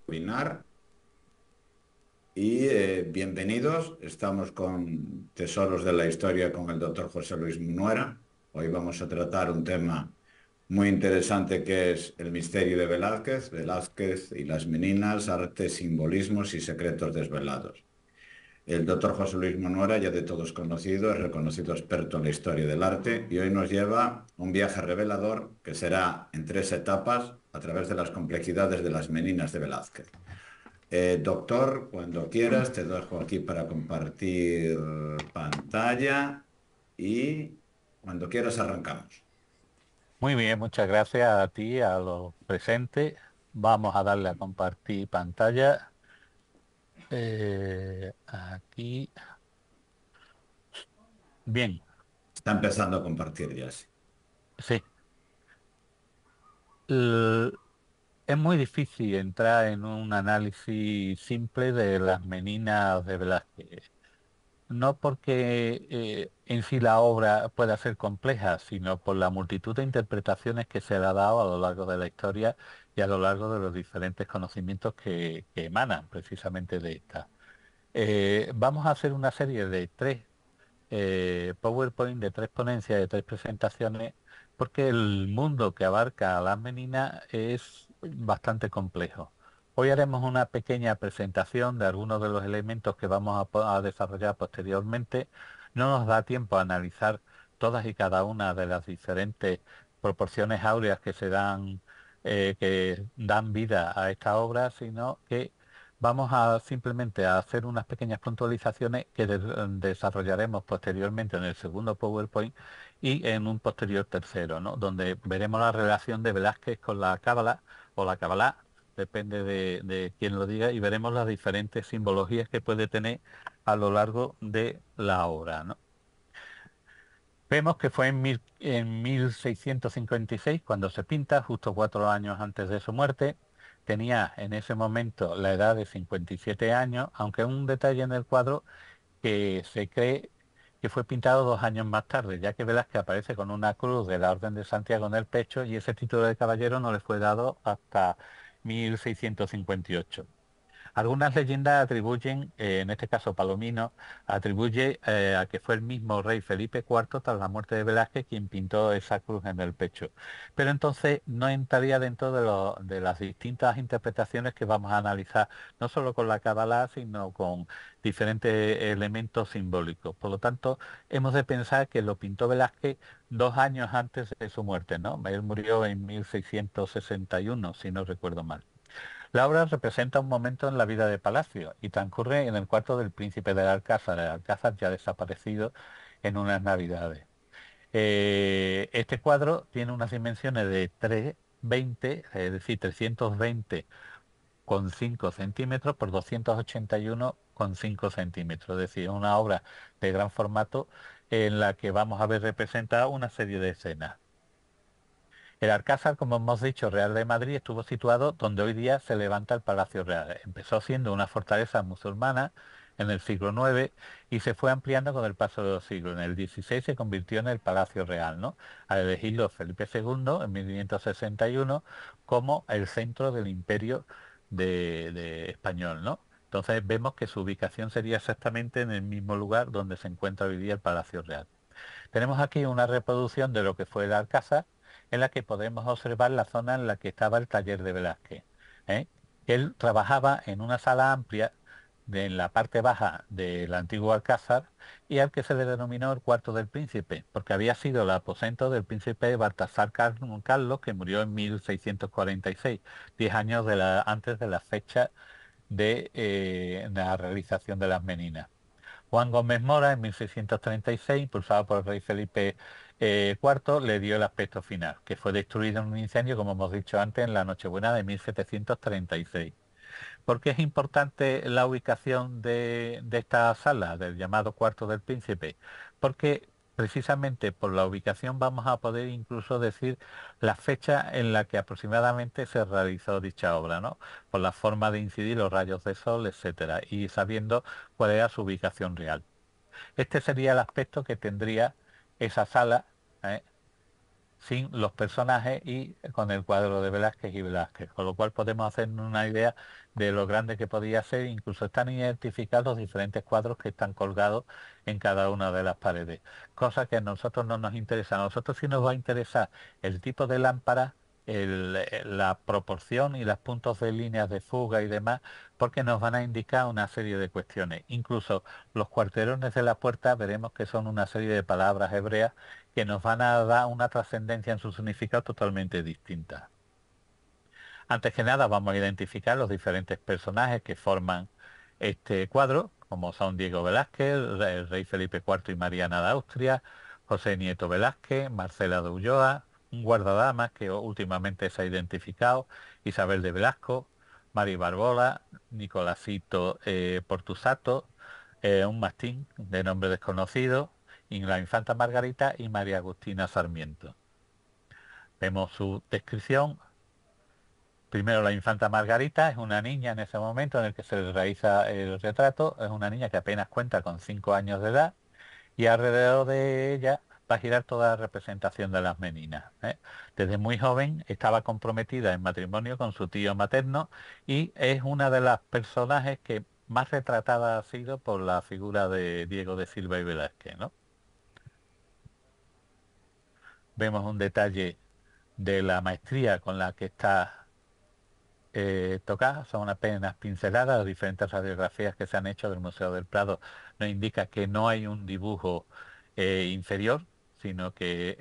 webinar y bienvenidos. Estamos con Tesoros de la Historia con el doctor José Luis Munuera. Hoy vamos a tratar un tema muy interesante que es el misterio de Velázquez, Velázquez y las meninas, arte, simbolismos y secretos desvelados. El doctor José Luis Munuera, ya de todos conocido, es reconocido experto en la historia del arte y hoy nos lleva un viaje revelador que será en 3 etapas a través de las complejidades de las meninas de Velázquez. Doctor, cuando quieras, te dejo aquí para compartir pantalla y cuando quieras arrancamos. Muy bien, muchas gracias a ti, a los presentes. Vamos a darle a compartir pantalla. Aquí. Bien, Está empezando a compartir ya, sí. sí. L- es muy difícil entrar en un análisis simple de las meninas de Velázquez. No porque en sí la obra pueda ser compleja, sino por la multitud de interpretaciones que se le ha dado a lo largo de la historia y a lo largo de los diferentes conocimientos que emanan precisamente de esta. Vamos a hacer una serie de 3 PowerPoint, de 3 ponencias, de 3 presentaciones, porque el mundo que abarca a las meninas es bastante complejo. Hoy haremos una pequeña presentación de algunos de los elementos que vamos a desarrollar posteriormente. No nos da tiempo a analizar todas y cada una de las diferentes proporciones áureas que dan vida a esta obra, sino que vamos a simplemente a hacer unas pequeñas puntualizaciones que desarrollaremos posteriormente en el segundo PowerPoint y en un posterior tercero, ¿no? Donde veremos la relación de Velázquez con la Cábala o la Cabalá, depende de quién lo diga, y veremos las diferentes simbologías que puede tener a lo largo de la obra, ¿no? Vemos que fue en 1656 cuando se pinta, justo 4 años antes de su muerte. Tenía en ese momento la edad de 57 años, aunque un detalle en el cuadro que se cree que fue pintado 2 años más tarde, ya que Velázquez aparece con una cruz de la Orden de Santiago en el pecho y ese título de caballero no le fue dado hasta 1658. Algunas leyendas atribuyen, en este caso Palomino, atribuye a que fue el mismo rey Felipe IV, tras la muerte de Velázquez, quien pintó esa cruz en el pecho. Pero entonces no entraría dentro de las distintas interpretaciones que vamos a analizar, no solo con la Cábala, sino con diferentes elementos simbólicos. Por lo tanto, hemos de pensar que lo pintó Velázquez 2 años antes de su muerte, ¿no? Él murió en 1661, si no recuerdo mal. La obra representa un momento en la vida de Palacio y transcurre en el cuarto del príncipe del Alcázar, el Alcázar ya desaparecido en unas navidades. Este cuadro tiene unas dimensiones de 320, es decir, 320,5 centímetros por 281,5 centímetros, es decir, una obra de gran formato en la que vamos a ver representada una serie de escenas. El Alcázar, como hemos dicho, Real de Madrid, estuvo situado donde hoy día se levanta el Palacio Real. Empezó siendo una fortaleza musulmana en el siglo IX y se fue ampliando con el paso de los siglos. En el XVI se convirtió en el Palacio Real, ¿no? Al elegirlo Felipe II en 1561 como el centro del imperio de español, ¿no? Entonces vemos que su ubicación sería exactamente en el mismo lugar donde se encuentra hoy día el Palacio Real. Tenemos aquí una reproducción de lo que fue el Alcázar, en la que podemos observar la zona en la que estaba el taller de Velázquez. ¿eh? Él trabajaba en una sala amplia en la parte baja del antiguo Alcázar y al que se le denominó el cuarto del príncipe, porque había sido el aposento del príncipe Baltasar Carlos, que murió en 1646, 10 años antes de la fecha de la realización de las meninas. Juan Gómez Mora, en 1636, impulsado por el rey Felipe IV, le dio el aspecto final, que fue destruido en un incendio, como hemos dicho antes, en la Nochebuena de 1736. ¿Por qué es importante la ubicación de esta sala, del llamado Cuarto del Príncipe? Porque precisamente por la ubicación vamos a poder incluso decir la fecha en la que aproximadamente se realizó dicha obra, ¿no? Por la forma de incidir los rayos de sol, etcétera, y sabiendo cuál era su ubicación real. Este sería el aspecto que tendría esa sala, ¿eh? sin los personajes y con el cuadro de Velázquez y Velázquez, con lo cual podemos hacernos una idea de lo grande que podía ser. Incluso están identificados los diferentes cuadros que están colgados en cada una de las paredes, cosa que a nosotros no nos interesa. A nosotros sí nos va a interesar el tipo de lámpara, la proporción y los puntos de líneas de fuga y demás, porque nos van a indicar una serie de cuestiones. Incluso los cuarterones de la puerta veremos que son una serie de palabras hebreas que nos van a dar una trascendencia en su significado totalmente distinta. Antes que nada vamos a identificar los diferentes personajes que forman este cuadro, como son Diego Velázquez, el rey Felipe IV y Mariana de Austria, José Nieto Velázquez, Marcela de Ulloa, un guardadamas que últimamente se ha identificado, Isabel de Velasco, Mari Barbola, Nicolásito Portusato, un mastín de nombre desconocido, y la infanta Margarita y María Agustina Sarmiento. Vemos su descripción. Primero, la infanta Margarita es una niña en ese momento en el que se le realiza el retrato. Es una niña que apenas cuenta con 5 años de edad y alrededor de ella va a girar toda la representación de las meninas, ¿eh? Desde muy joven estaba comprometida en matrimonio con su tío materno y es una de las personajes que más retratada ha sido por la figura de Diego de Silva y Velázquez, ¿no? Vemos un detalle de la maestría con la que está tocada. Son apenas pinceladas. Las diferentes radiografías que se han hecho del Museo del Prado nos indica que no hay un dibujo inferior, sino que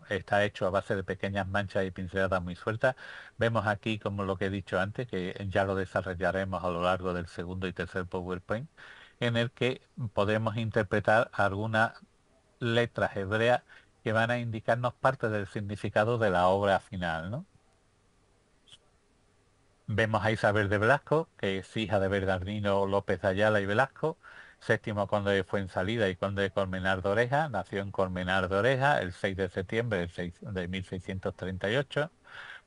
está hecho a base de pequeñas manchas y pinceladas muy sueltas. Vemos aquí, como lo que he dicho antes, que ya lo desarrollaremos a lo largo del segundo y tercer PowerPoint, en el que podemos interpretar algunas letras hebreas que van a indicarnos parte del significado de la obra final, ¿no? Vemos a Isabel de Velasco, que es hija de Bernardino López de Ayala y Velasco, séptimo conde de Fuensalida y conde de Colmenar de Oreja. Nació en Colmenar de Oreja el 6 de septiembre de 1638.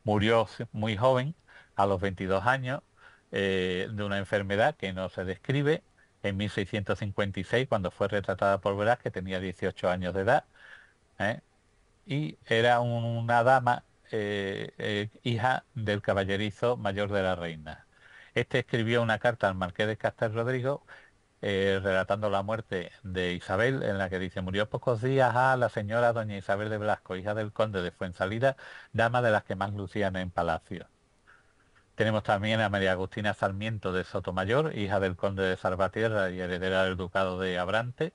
Murió muy joven, a los 22 años, de una enfermedad que no se describe. En 1656, cuando fue retratada por Velázquez, tenía 18 años de edad, ¿eh? Y era una dama, hija del caballerizo mayor de la reina. Este escribió una carta al marqués de Castel Rodrigo, relatando la muerte de Isabel, en la que dice: murió pocos días a la señora doña Isabel de Blasco, hija del conde de Fuensalida, dama de las que más lucían en palacio. Tenemos también a María Agustina Sarmiento de Sotomayor, hija del conde de Salvatierra y heredera del ducado de Abrante,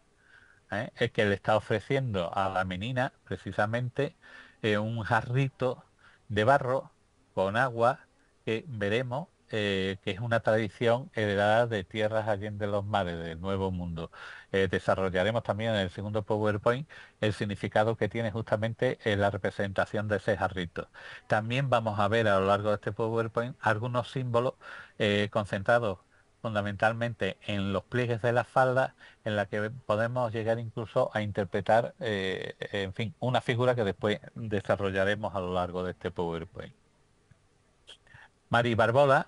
es que le está ofreciendo a la menina precisamente un jarrito de barro con agua, que veremos que es una tradición heredada de tierras allende los mares del Nuevo Mundo. Desarrollaremos también en el segundo PowerPoint el significado que tiene justamente la representación de ese jarrito. También vamos a ver a lo largo de este PowerPoint algunos símbolos concentrados fundamentalmente en los pliegues de la falda, en la que podemos llegar incluso a interpretar, en fin, una figura que después desarrollaremos a lo largo de este PowerPoint. María Barbola,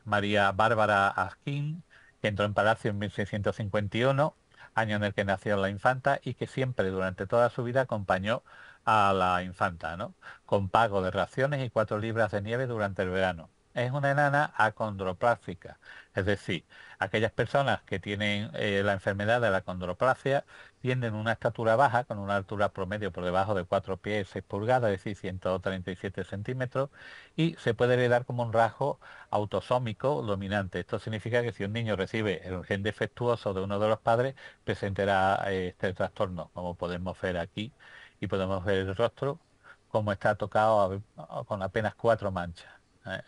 María Bárbara Asquín, que entró en Palacio en 1651, año en el que nació la infanta, y que siempre durante toda su vida acompañó a la infanta, ¿no?, con pago de raciones y 4 libras de nieve durante el verano. Es una enana acondroplásica, es decir, aquellas personas que tienen la enfermedad de la acondroplasia tienen una estatura baja, con una altura promedio por debajo de 4 pies 6 pulgadas, es decir, 137 centímetros, y se puede heredar como un rasgo autosómico dominante. Esto significa que si un niño recibe el gen defectuoso de uno de los padres, presentará este trastorno, como podemos ver aquí, y podemos ver el rostro como está tocado con apenas 4 manchas. ¿eh?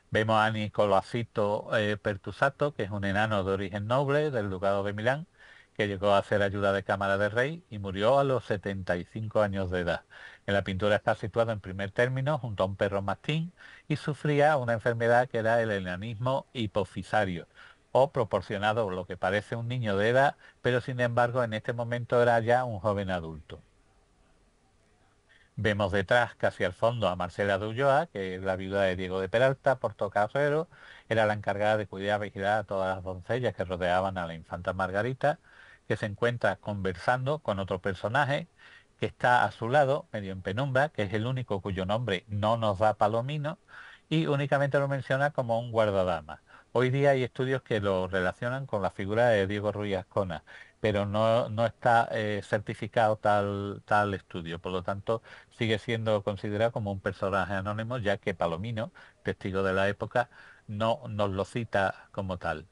Vemos a Nicolásito Pertusato, que es un enano de origen noble del ducado de Milán, que llegó a ser ayuda de cámara del rey y murió a los 75 años de edad. En la pintura está situado en primer término junto a un perro mastín y sufría una enfermedad que era el enanismo hipofisario, o proporcionado lo que parece un niño de edad, pero sin embargo en este momento era ya un joven adulto. Vemos detrás, casi al fondo, a Marcela de Ulloa, que es la viuda de Diego de Peralta, portocarrero. Era la encargada de cuidar y vigilar a todas las doncellas que rodeaban a la infanta Margarita, que se encuentra conversando con otro personaje, que está a su lado, medio en penumbra, que es el único cuyo nombre no nos da Palomino, y únicamente lo menciona como un guardadama. Hoy día hay estudios que lo relacionan con la figura de Diego Ruiz Ascona, pero no está certificado tal estudio. Por lo tanto, sigue siendo considerado como un personaje anónimo, ya que Palomino, testigo de la época, no nos lo cita como tal.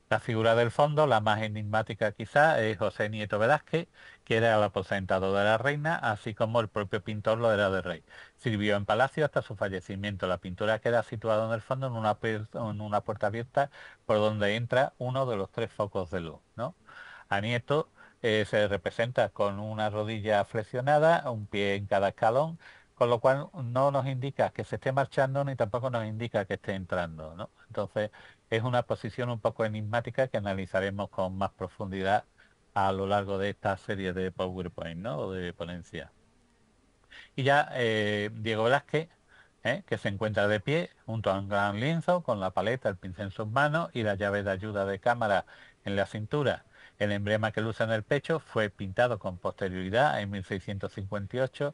La figura del fondo, la más enigmática quizá, es José Nieto Velázquez, que era el aposentado de la reina, así como el propio pintor lo era del rey. Sirvió en palacio hasta su fallecimiento. La pintura queda situada en el fondo en una puerta abierta por donde entra uno de los tres focos de luz, ¿no? A Nieto se representa con una rodilla flexionada, un pie en cada escalón, con lo cual no nos indica que se esté marchando ni tampoco nos indica que esté entrando, ¿no? Entonces es una posición un poco enigmática que analizaremos con más profundidad a lo largo de esta serie de PowerPoint, ¿no? O de ponencia. Y ya Diego Velázquez, que se encuentra de pie junto a un gran lienzo con la paleta, el pincel en sus manos y la llave de ayuda de cámara en la cintura. El emblema que luce en el pecho fue pintado con posterioridad en 1658,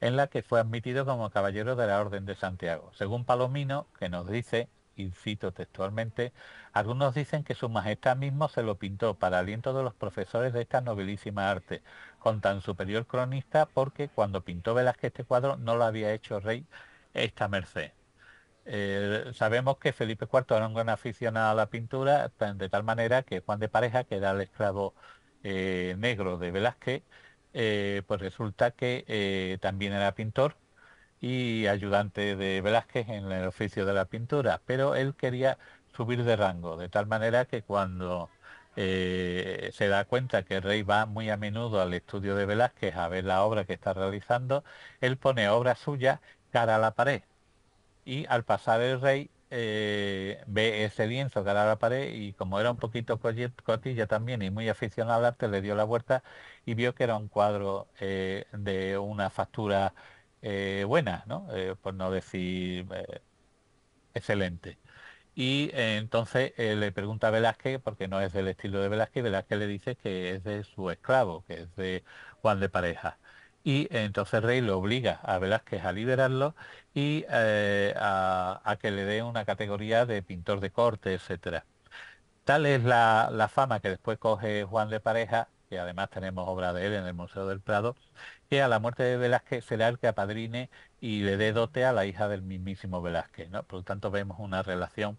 en la que fue admitido como caballero de la Orden de Santiago. Según Palomino, que nos dice, y cito textualmente, algunos dicen que su majestad mismo se lo pintó para aliento de los profesores de esta nobilísima arte, con tan superior cronista porque cuando pintó Velázquez este cuadro no lo había hecho rey esta merced. Sabemos que Felipe IV era un gran aficionado a la pintura, de tal manera que Juan de Pareja, que era el esclavo negro de Velázquez, pues resulta que también era pintor y ayudante de Velázquez en el oficio de la pintura, pero él quería subir de rango, de tal manera que cuando se da cuenta que el rey va muy a menudo al estudio de Velázquez a ver la obra que está realizando, él pone obra suya cara a la pared y al pasar el rey ve ese lienzo cara a la pared y como era un poquito cotilla también y muy aficionado al arte, le dio la vuelta y vio que era un cuadro de una factura buena, ¿no? Por no decir excelente. Y entonces le pregunta a Velázquez, porque no es del estilo de Velázquez, y Velázquez le dice que es de su esclavo, que es de Juan de Pareja. Y entonces el rey lo obliga a Velázquez a liberarlo y a que le dé una categoría de pintor de corte, etcétera. Tal es la fama que después coge Juan de Pareja, que además tenemos obra de él en el Museo del Prado, que a la muerte de Velázquez será el que apadrine y le dé dote a la hija del mismísimo Velázquez, ¿no? Por lo tanto vemos una relación.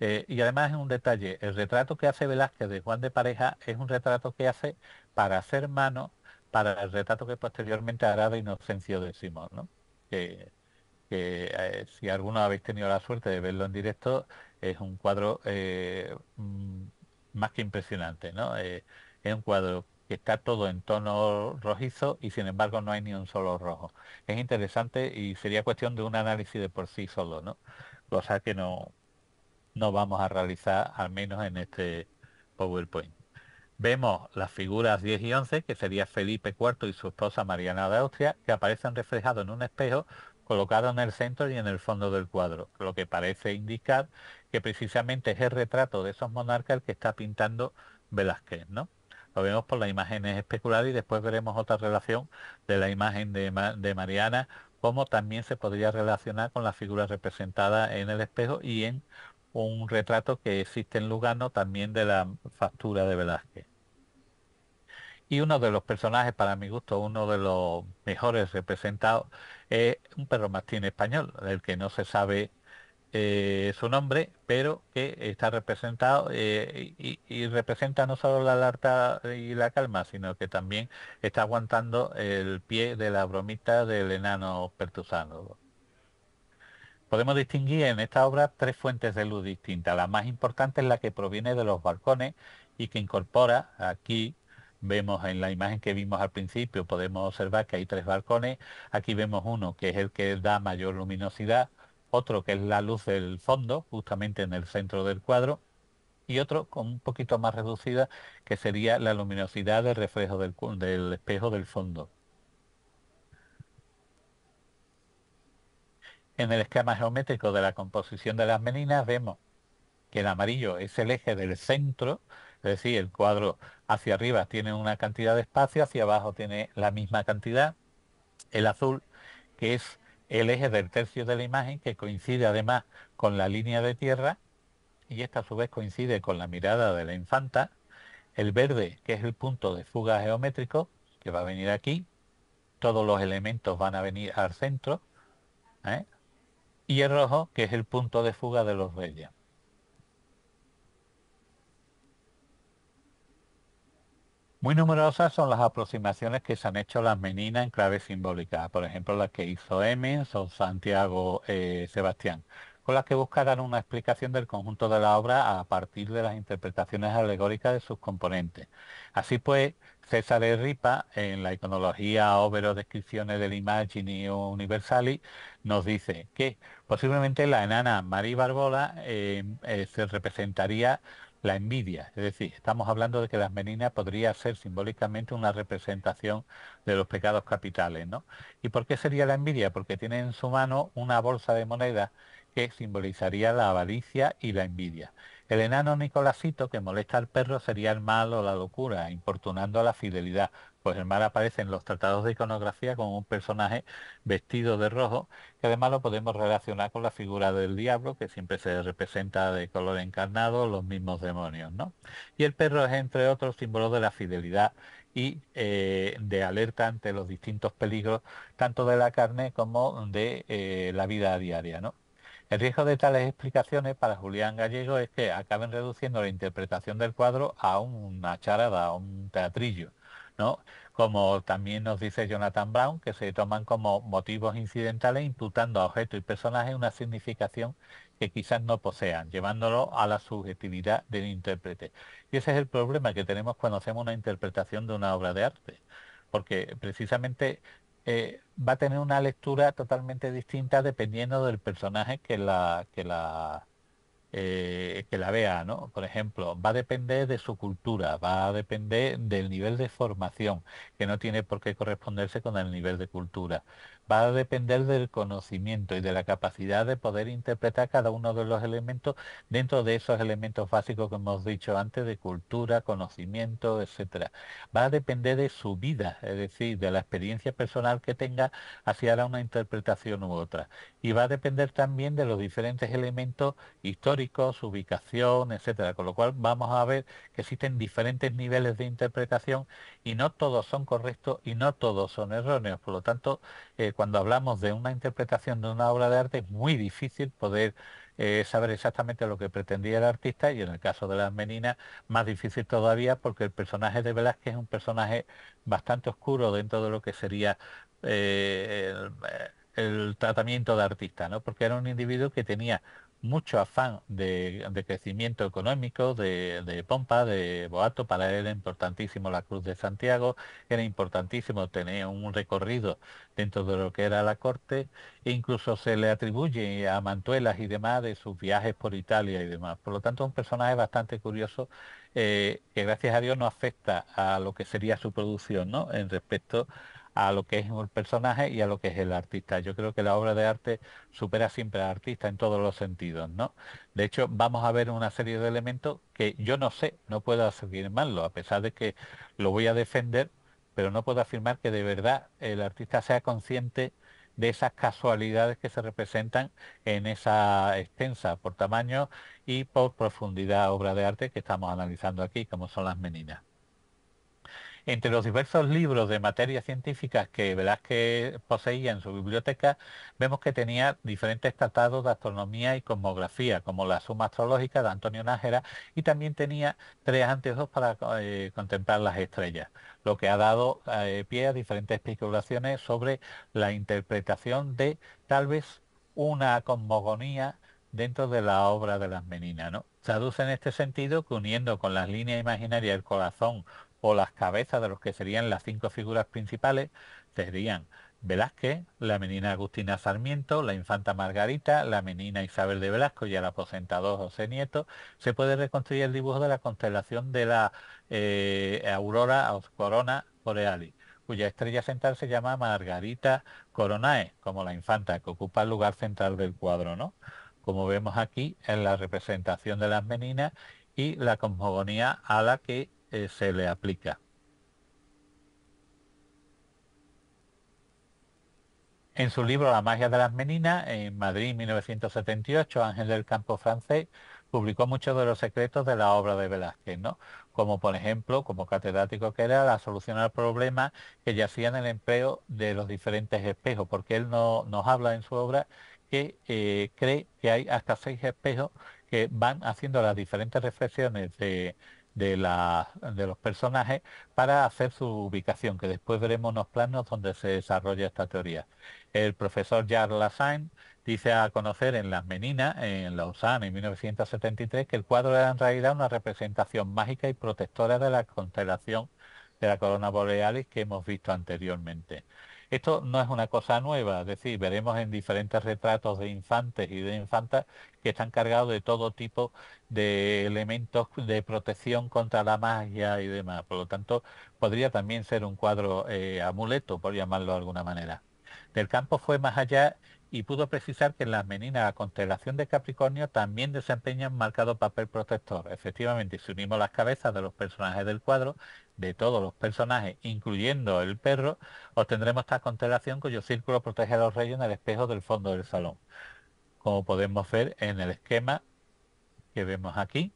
Y además es un detalle, el retrato que hace Velázquez de Juan de Pareja es un retrato que hace para hacer mano para el retrato que posteriormente hará de Inocencio X, ¿no? Que, que si alguno habéis tenido la suerte de verlo en directo, es un cuadro más que impresionante, ¿no? Es un cuadro que está todo en tono rojizo y sin embargo no hay ni un solo rojo. Es interesante y sería cuestión de un análisis de por sí solo, ¿no? Cosa que no vamos a realizar al menos en este PowerPoint. Vemos las figuras 10 y 11, que sería Felipe IV y su esposa Mariana de Austria, que aparecen reflejados en un espejo colocado en el centro y en el fondo del cuadro, lo que parece indicar que precisamente es el retrato de esos monarcas el que está pintando Velázquez, ¿no? Lo vemos por las imágenes especulares y después veremos otra relación de la imagen de Mariana, como también se podría relacionar con la figura representada en el espejo y en un retrato que existe en Lugano también de la factura de Velázquez. Y uno de los personajes, para mi gusto, uno de los mejores representados, es un perro mastín español, del que no se sabe su nombre, pero que está representado y representa no solo la alerta y la calma, sino que también está aguantando el pie de la bromita del enano pertusano. Podemos distinguir en esta obra tres fuentes de luz distintas. La más importante es la que proviene de los balcones y que incorpora, aquí vemos en la imagen que vimos al principio, podemos observar que hay tres balcones. Aquí vemos uno que es el que da mayor luminosidad, otro que es la luz del fondo, justamente en el centro del cuadro, y otro con un poquito más reducida, que sería la luminosidad del reflejo del espejo del fondo. En el esquema geométrico de la composición de las meninas vemos que el amarillo es el eje del centro, Es decir, el cuadro hacia arriba tiene una cantidad de espacio, hacia abajo tiene la misma cantidad. El azul, que es el eje del tercio de la imagen, que coincide además con la línea de tierra, y esta a su vez coincide con la mirada de la infanta. El verde, que es el punto de fuga geométrico, que va a venir aquí. Todos los elementos van a venir al centro, ¿eh? Y el rojo, que es el punto de fuga de los reyes. Muy numerosas son las aproximaciones que se han hecho a las meninas en clave simbólica, por ejemplo las que hizo Emens o Santiago Sebastián, con las que buscarán una explicación del conjunto de la obra a partir de las interpretaciones alegóricas de sus componentes. Así pues, César Ripa, en la iconología Overo Descripciones del Imagini Universali, nos dice que posiblemente la enana María Barbola se representaría la envidia. Es decir, estamos hablando de que las meninas podría ser simbólicamente una representación de los pecados capitales, ¿no? ¿Y por qué sería la envidia? Porque tiene en su mano una bolsa de monedas que simbolizaría la avaricia y la envidia. El enano Nicolásito, que molesta al perro, sería el mal o la locura, importunando a la fidelidad, pues el mal aparece en los tratados de iconografía como un personaje vestido de rojo, que además lo podemos relacionar con la figura del diablo, que siempre se representa de color encarnado, los mismos demonios, ¿no? Y el perro es, entre otros, símbolo de la fidelidad y de alerta ante los distintos peligros, tanto de la carne como de la vida diaria, ¿no? El riesgo de tales explicaciones para Julián Gallego es que acaben reduciendo la interpretación del cuadro a una charada, a un teatrillo, ¿no? Como también nos dice Jonathan Brown, que se toman como motivos incidentales imputando a objetos y personajes una significación que quizás no posean, llevándolo a la subjetividad del intérprete. Y ese es el problema que tenemos cuando hacemos una interpretación de una obra de arte, porque precisamente va a tener una lectura totalmente distinta dependiendo del personaje que la vea, ¿no? Por ejemplo, va a depender de su cultura, va a depender del nivel de formación, que no tiene por qué corresponderse con el nivel de cultura. Va a depender del conocimiento y de la capacidad de poder interpretar cada uno de los elementos dentro de esos elementos básicos que hemos dicho antes, de cultura, conocimiento, etcétera. Va a depender de su vida, es decir, de la experiencia personal que tenga hacia una interpretación u otra. Y va a depender también de los diferentes elementos históricos, su ubicación, etcétera. Con lo cual vamos a ver que existen diferentes niveles de interpretación y no todos son correctos y no todos son erróneos. Por lo tanto, cuando hablamos de una interpretación de una obra de arte es muy difícil poder saber exactamente lo que pretendía el artista, y en el caso de las meninas más difícil todavía, porque el personaje de Velázquez es un personaje bastante oscuro dentro de lo que sería el tratamiento de artista, ¿no? Porque era un individuo que tenía mucho afán de crecimiento económico, de pompa, de boato. Para él era importantísimo la Cruz de Santiago, era importantísimo tener un recorrido dentro de lo que era la corte, e incluso se le atribuye a Mantuelas y demás de sus viajes por Italia y demás. Por lo tanto, un personaje bastante curioso, que gracias a Dios no afecta a lo que sería su producción, ¿no? En respecto a lo que es el personaje y a lo que es el artista. Yo creo que la obra de arte supera siempre al artista en todos los sentidos, ¿no? De hecho, vamos a ver una serie de elementos que yo no sé, no puedo afirmarlo, a pesar de que lo voy a defender, pero no puedo afirmar que de verdad el artista sea consciente de esas casualidades que se representan en esa extensa por tamaño y por profundidad obra de arte que estamos analizando aquí, como son las meninas. Entre los diversos libros de materias científicas que Velázquez poseía en su biblioteca, vemos que tenía diferentes tratados de astronomía y cosmografía, como la Suma Astrológica de Antonio Nájera, y también tenía tres anteojos para contemplar las estrellas, lo que ha dado pie a diferentes especulaciones sobre la interpretación de tal vez una cosmogonía dentro de la obra de las Meninas, ¿no? Traduce en este sentido que, uniendo con las líneas imaginarias el corazón o las cabezas de los que serían las cinco figuras principales, serían Velázquez, la menina Agustina Sarmiento, la infanta Margarita, la menina Isabel de Velasco y el aposentador José Nieto. Se puede reconstruir el dibujo de la constelación de la aurora o corona borealis, cuya estrella central se llama Margarita Coronae, como la infanta, que ocupa el lugar central del cuadro, ¿no? Como vemos aquí en la representación de las meninas, y la cosmogonía a la que se le aplica. En su libro La magia de las meninas, en Madrid 1978, Ángel del Campo francés publicó muchos de los secretos de la obra de Velázquez, ¿no? Como por ejemplo, como catedrático que era, la solución al problema que yacía en el empleo de los diferentes espejos, porque él no, nos habla en su obra que cree que hay hasta 6 espejos que van haciendo las diferentes reflexiones de los personajes para hacer su ubicación, que después veremos unos planos donde se desarrolla esta teoría. El profesor Jacques Lassagne dice a conocer en Las Meninas, en Lausanne, en 1973, que el cuadro era en realidad una representación mágica y protectora de la constelación de la corona borealis que hemos visto anteriormente. Esto no es una cosa nueva, es decir, veremos en diferentes retratos de infantes y de infantas que están cargados de todo tipo de elementos de protección contra la magia y demás. Por lo tanto, podría también ser un cuadro amuleto, por llamarlo de alguna manera. Del Campo fue más allá y pudo precisar que en las meninas la constelación de Capricornio también desempeña un marcado papel protector. Efectivamente, si unimos las cabezas de los personajes del cuadro, de todos los personajes, incluyendo el perro, obtendremos esta constelación cuyo círculo protege a los reyes en el espejo del fondo del salón. Como podemos ver en el esquema que vemos aquí,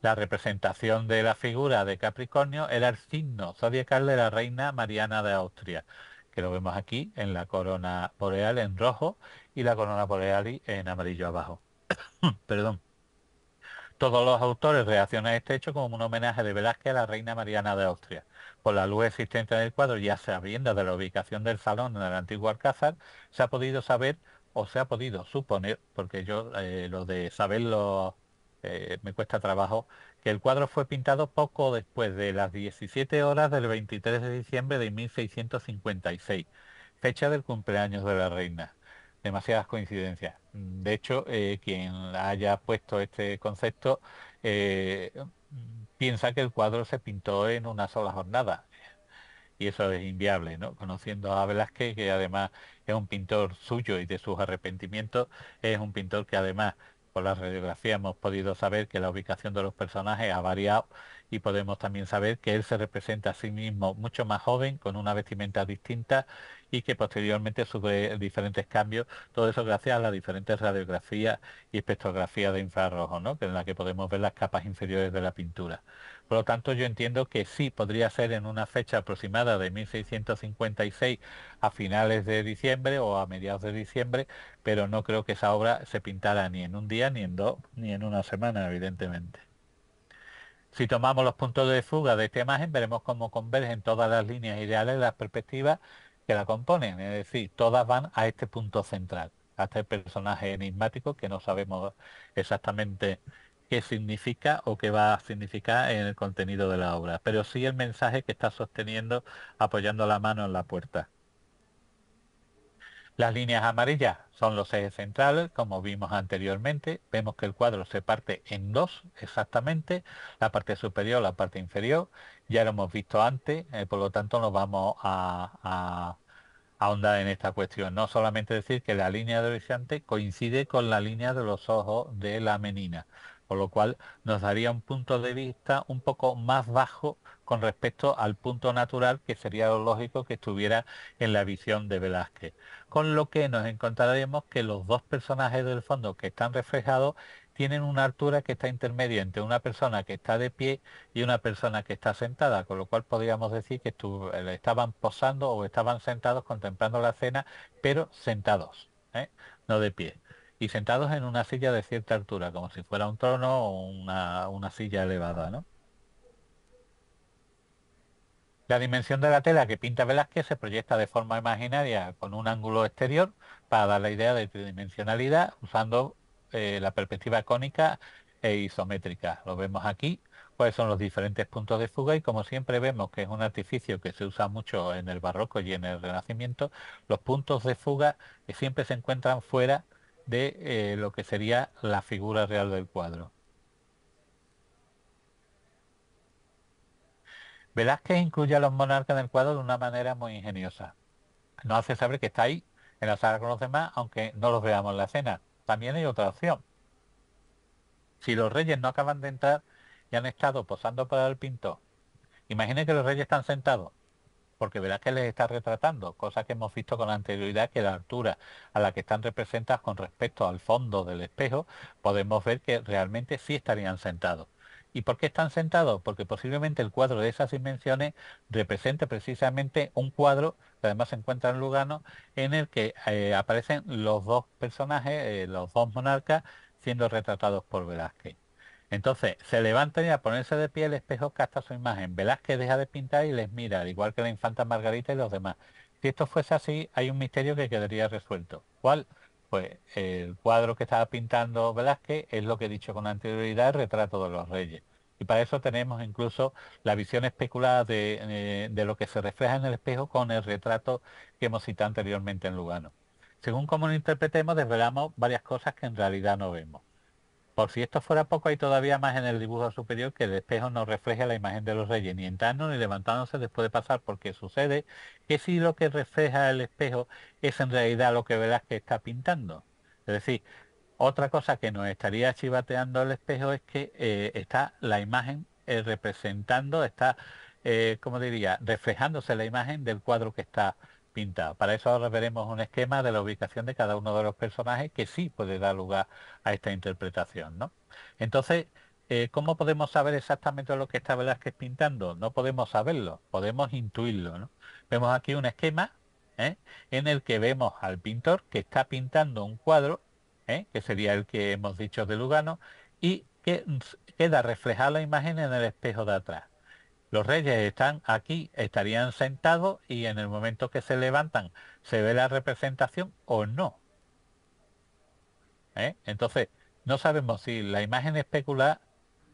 la representación de la figura de Capricornio era el signo zodiacal de la reina Mariana de Austria, que lo vemos aquí en la corona boreal en rojo y la corona borealis en amarillo abajo. Perdón. Todos los autores reaccionan a este hecho como un homenaje de Velázquez a la reina Mariana de Austria. Por la luz existente en el cuadro, ya sabiendo de la ubicación del salón en el antiguo Alcázar, se ha podido saber o se ha podido suponer, porque yo lo de saberlo me cuesta trabajo, que el cuadro fue pintado poco después de las 17 horas del 23 de diciembre de 1656, fecha del cumpleaños de la reina. Demasiadas coincidencias. De hecho, quien haya puesto este concepto eh, piensa que el cuadro se pintó en una sola jornada y eso es inviable, ¿no? Conociendo a Velázquez, que además es un pintor suyo y de sus arrepentimientos, es un pintor que además por la radiografía hemos podido saber que la ubicación de los personajes ha variado y podemos también saber que él se representa a sí mismo mucho más joven, con una vestimenta distinta y que posteriormente sufre diferentes cambios, todo eso gracias a las diferentes radiografías y espectrografías de infrarrojo, ¿no? Que en la que podemos ver las capas inferiores de la pintura. Por lo tanto, yo entiendo que sí podría ser en una fecha aproximada de 1656 a finales de diciembre o a mediados de diciembre, pero no creo que esa obra se pintara ni en un día, ni en dos, ni en una semana, evidentemente. Si tomamos los puntos de fuga de esta imagen, veremos cómo convergen todas las líneas ideales de las perspectivas que la componen, es decir, todas van a este punto central, a este personaje enigmático que no sabemos exactamente qué significa o qué va a significar en el contenido de la obra, pero sí el mensaje que está sosteniendo apoyando la mano en la puerta. Las líneas amarillas son los ejes centrales, como vimos anteriormente. Vemos que el cuadro se parte en dos exactamente, la parte superior, la parte inferior. Ya lo hemos visto antes, por lo tanto nos vamos a ahondar en esta cuestión. No solamente decir que la línea de horizonte coincide con la línea de los ojos de la menina, por lo cual nos daría un punto de vista un poco más bajo con respecto al punto natural que sería lo lógico que estuviera en la visión de Velázquez. Con lo que nos encontraremos que los dos personajes del fondo que están reflejados tienen una altura que está intermedia entre una persona que está de pie y una persona que está sentada, con lo cual podríamos decir que estaban posando o estaban sentados contemplando la escena, pero sentados, ¿eh? No de pie. Y sentados en una silla de cierta altura, como si fuera un trono o una silla elevada, ¿no? La dimensión de la tela que pinta Velázquez se proyecta de forma imaginaria con un ángulo exterior para dar la idea de tridimensionalidad usando la perspectiva cónica e isométrica. Lo vemos aquí, cuáles son los diferentes puntos de fuga y como siempre vemos que es un artificio que se usa mucho en el barroco y en el Renacimiento, los puntos de fuga siempre se encuentran fuera de lo que sería la figura real del cuadro. Velázquez incluye a los monarcas en el cuadro de una manera muy ingeniosa. Nos hace saber que está ahí, en la sala con los demás, aunque no los veamos en la escena. También hay otra opción. Si los reyes no acaban de entrar y han estado posando para el pintor, imagine que los reyes están sentados, porque verás que les está retratando, cosa que hemos visto con anterioridad, que la altura a la que están representadas con respecto al fondo del espejo, podemos ver que realmente sí estarían sentados. ¿Y por qué están sentados? Porque posiblemente el cuadro de esas dimensiones represente precisamente un cuadro, que además se encuentra en Lugano, en el que aparecen los dos personajes, los dos monarcas, siendo retratados por Velázquez. Entonces, se levantan y a ponerse de pie el espejo capta su imagen. Velázquez deja de pintar y les mira, al igual que la infanta Margarita y los demás. Si esto fuese así, hay un misterio que quedaría resuelto. ¿Cuál? Pues el cuadro que estaba pintando Velázquez es lo que he dicho con anterioridad, el retrato de los reyes. Y para eso tenemos incluso la visión especulada de lo que se refleja en el espejo con el retrato que hemos citado anteriormente en Lugano. Según cómo lo interpretemos, desvelamos varias cosas que en realidad no vemos. Por si esto fuera poco, hay todavía más en el dibujo superior, que el espejo no refleja la imagen de los reyes, ni entrando ni levantándose después de pasar, porque sucede que si lo que refleja el espejo es en realidad lo que verás que está pintando. Es decir, otra cosa que nos estaría chivateando el espejo es que está la imagen representando, está, como diría, reflejándose la imagen del cuadro que está pintado. Para eso ahora veremos un esquema de la ubicación de cada uno de los personajes que sí puede dar lugar a esta interpretación, ¿no? Entonces, ¿cómo podemos saber exactamente lo que está Velázquez pintando? No podemos saberlo, podemos intuirlo, ¿no? Vemos aquí un esquema, ¿eh?, en el que vemos al pintor que está pintando un cuadro, que sería el que hemos dicho de Lugano, y que queda reflejada la imagen en el espejo de atrás. Los reyes están aquí, estarían sentados y en el momento que se levantan se ve la representación o no. Entonces, no sabemos si la imagen especular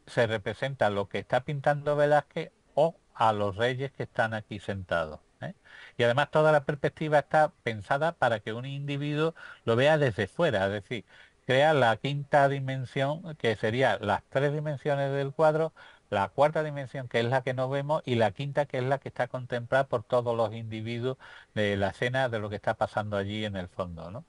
se representa lo que está pintando Velázquez o a los reyes que están aquí sentados. Y además toda la perspectiva está pensada para que un individuo lo vea desde fuera, es decir, crea la quinta dimensión, que sería las tres dimensiones del cuadro, la cuarta dimensión, que es la que no vemos, y la quinta, que es la que está contemplada por todos los individuos de la escena de lo que está pasando allí en el fondo, ¿no?